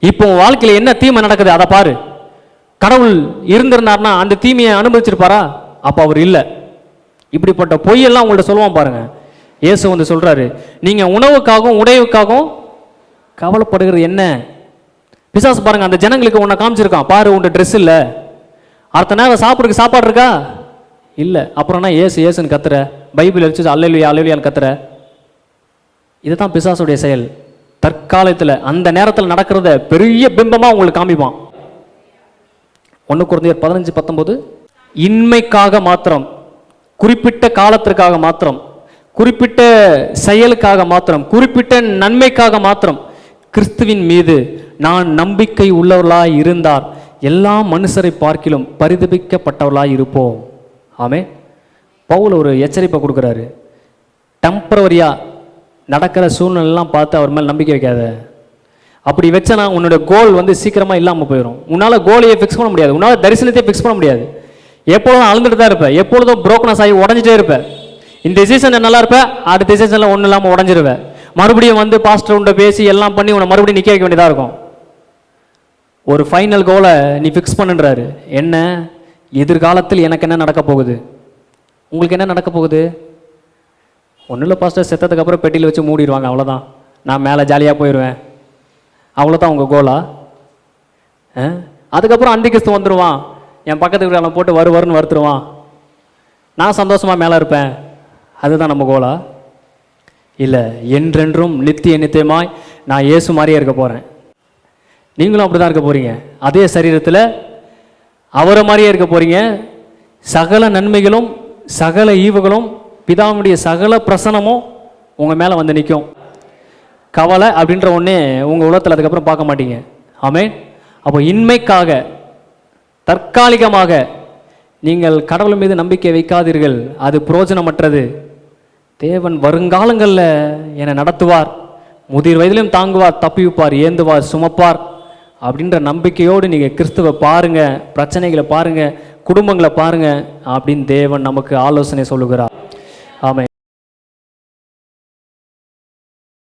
இப்போ உன் வாழ்க்கையில் என்ன தீமை நடக்குது அதை பாரு. கடவுள் இருந்திருந்தார்னா அந்த தீமையை அனுபவிச்சிருப்பாரா? அப்போ அவர் இல்லை. இப்படிப்பட்ட பொய்யெல்லாம் உங்கள்ட்ட சொல்லுவான் பாருங்க. இயேசு வந்து சொல்றாரு, நீங்க உணவுக்காகவும் உடைவுக்காகவும் கவலைப்படுகிறது என்ன? பிசாசு பாருங்க, அந்த ஜனங்களுக்கு உன்னை காமிச்சிருக்கான், பாரு உன் ட்ரெஸ் இல்லை, அடுத்த நேரம் சாப்பிட்றதுக்கு சாப்பாடு இருக்கா? இல்லை. அப்புறம்னா ஏசு ஏசுன்னு கத்துற, பைபிள் வச்சு அல்லேலூயா அல்லேலூயான்னு கத்துற. இதுதான் பிசாசுடைய செயல். தற்காலத்தில் அந்த நேரத்தில் நடக்கிறத பெரிய பிம்பமா உங்களுக்கு காமிப்பான். 1 கொரிந்தியர் 15:19. இன்மைக்காக மாத்திரம், குறிப்பிட்ட காலத்திற்காக மாத்திரம், குறிப்பிட்ட செயலுக்காக மாத்திரம், குறிப்பிட்ட நன்மைக்காக மாத்திரம் கிறிஸ்துவின் மீது நான் நம்பிக்கை உள்ளவர்களாய் இருந்தார் எல்லா மனுஷரை பார்க்கிலும் பரிதபிக்கப்பட்டவர்களாய் இருப்போம். ஆமே. பவுல் ஒரு எச்சரிப்பை கொடுக்குறாரு. டெம்பரவரியா நடக்கிற சூழ்நிலாம் பார்த்து அவர் மேல் நம்பிக்கை வைக்காத. அப்படி வச்சனா உன்னோட கோல் வந்து சீக்கிரமாக இல்லாமல் போயிடும். உன்னால் கோலையை ஃபிக்ஸ் பண்ண முடியாது, உன்னால் தரிசனத்தையே ஃபிக்ஸ் பண்ண முடியாது. எப்பொழுதும் அழுந்துட்டு தான் இருப்பேன், எப்பொழுதும் புரோக்கனஸ் ஆகி உடஞ்சிட்டே இருப்பேன். இந்த சீசன் நல்லா இருப்பேன், அடுத்த சீசனில் ஒன்றும் இல்லாமல் உடஞ்சிருவேன். மறுபடியும் வந்து பாஸ்டர் உண்ட பேசி எல்லாம் பண்ணி உன்னை மறுபடியும் நிற்க வைக்க வேண்டியதாக இருக்கும். ஒரு ஃபைனல் கோலை நீ ஃபிக்ஸ் பண்ணுன்றாரு. என்ன? எதிர்காலத்தில் எனக்கு என்ன நடக்க போகுது? உங்களுக்கு என்ன நடக்க போகுது? ஒன்றும் இல்லை பாஸ்டர், செத்ததுக்கு அப்புறம் பெட்டியில் வச்சு மூடிடுவாங்க, அவ்வளோதான், நான் மேலே ஜாலியாக போயிடுவேன், அவ்வளோதான் உங்கள் கோலா? அதுக்கப்புறம் அந்தி கிறிஸ்து வந்துடுவான், என் பக்கத்துக்கு அவனை போட்டு வருன்னு வறுத்துருவான், நான் சந்தோஷமாக மேலே இருப்பேன், அதுதான் நம்ம கோலா? இல்லை, என்றென்றும் நித்திய நித்தியமாய் நான் இயேசு மாதிரியே இருக்க போகிறேன். நீங்களும் அப்படி தான் இருக்க போகிறீங்க. அதே சரீரத்தில் அவரை மாதிரியே இருக்க போகிறீங்க. சகல நன்மைகளும் சகல ஈவுகளும் பிதாவுடைய சகல பிரசனமும் உங்கள் மேலே வந்து நிற்கும். கவலை அப்படின்ற ஒன்றே உங்கள் உலகத்தில் அதுக்கப்புறம் பார்க்க மாட்டீங்க. ஆமே. அப்போ இன்மைக்காக தற்காலிகமாக நீங்கள் கடவுள் மீது நம்பிக்கை வைக்காதீர்கள், அது பிரயோஜனமற்றது. தேவன் வருங்காலங்களில் என்னை நடத்துவார், முதிர் வயதிலும் தாங்குவார், தப்பிப்பார், ஏந்துவார், சுமப்பார் அப்படின்ற நம்பிக்கையோடு நீங்கள் கிறிஸ்துவை பாருங்கள், பிரச்சனைகளை பாருங்கள், குடும்பங்களை பாருங்கள் அப்படின்னு தேவன் நமக்கு ஆலோசனை சொல்லுகிறார்.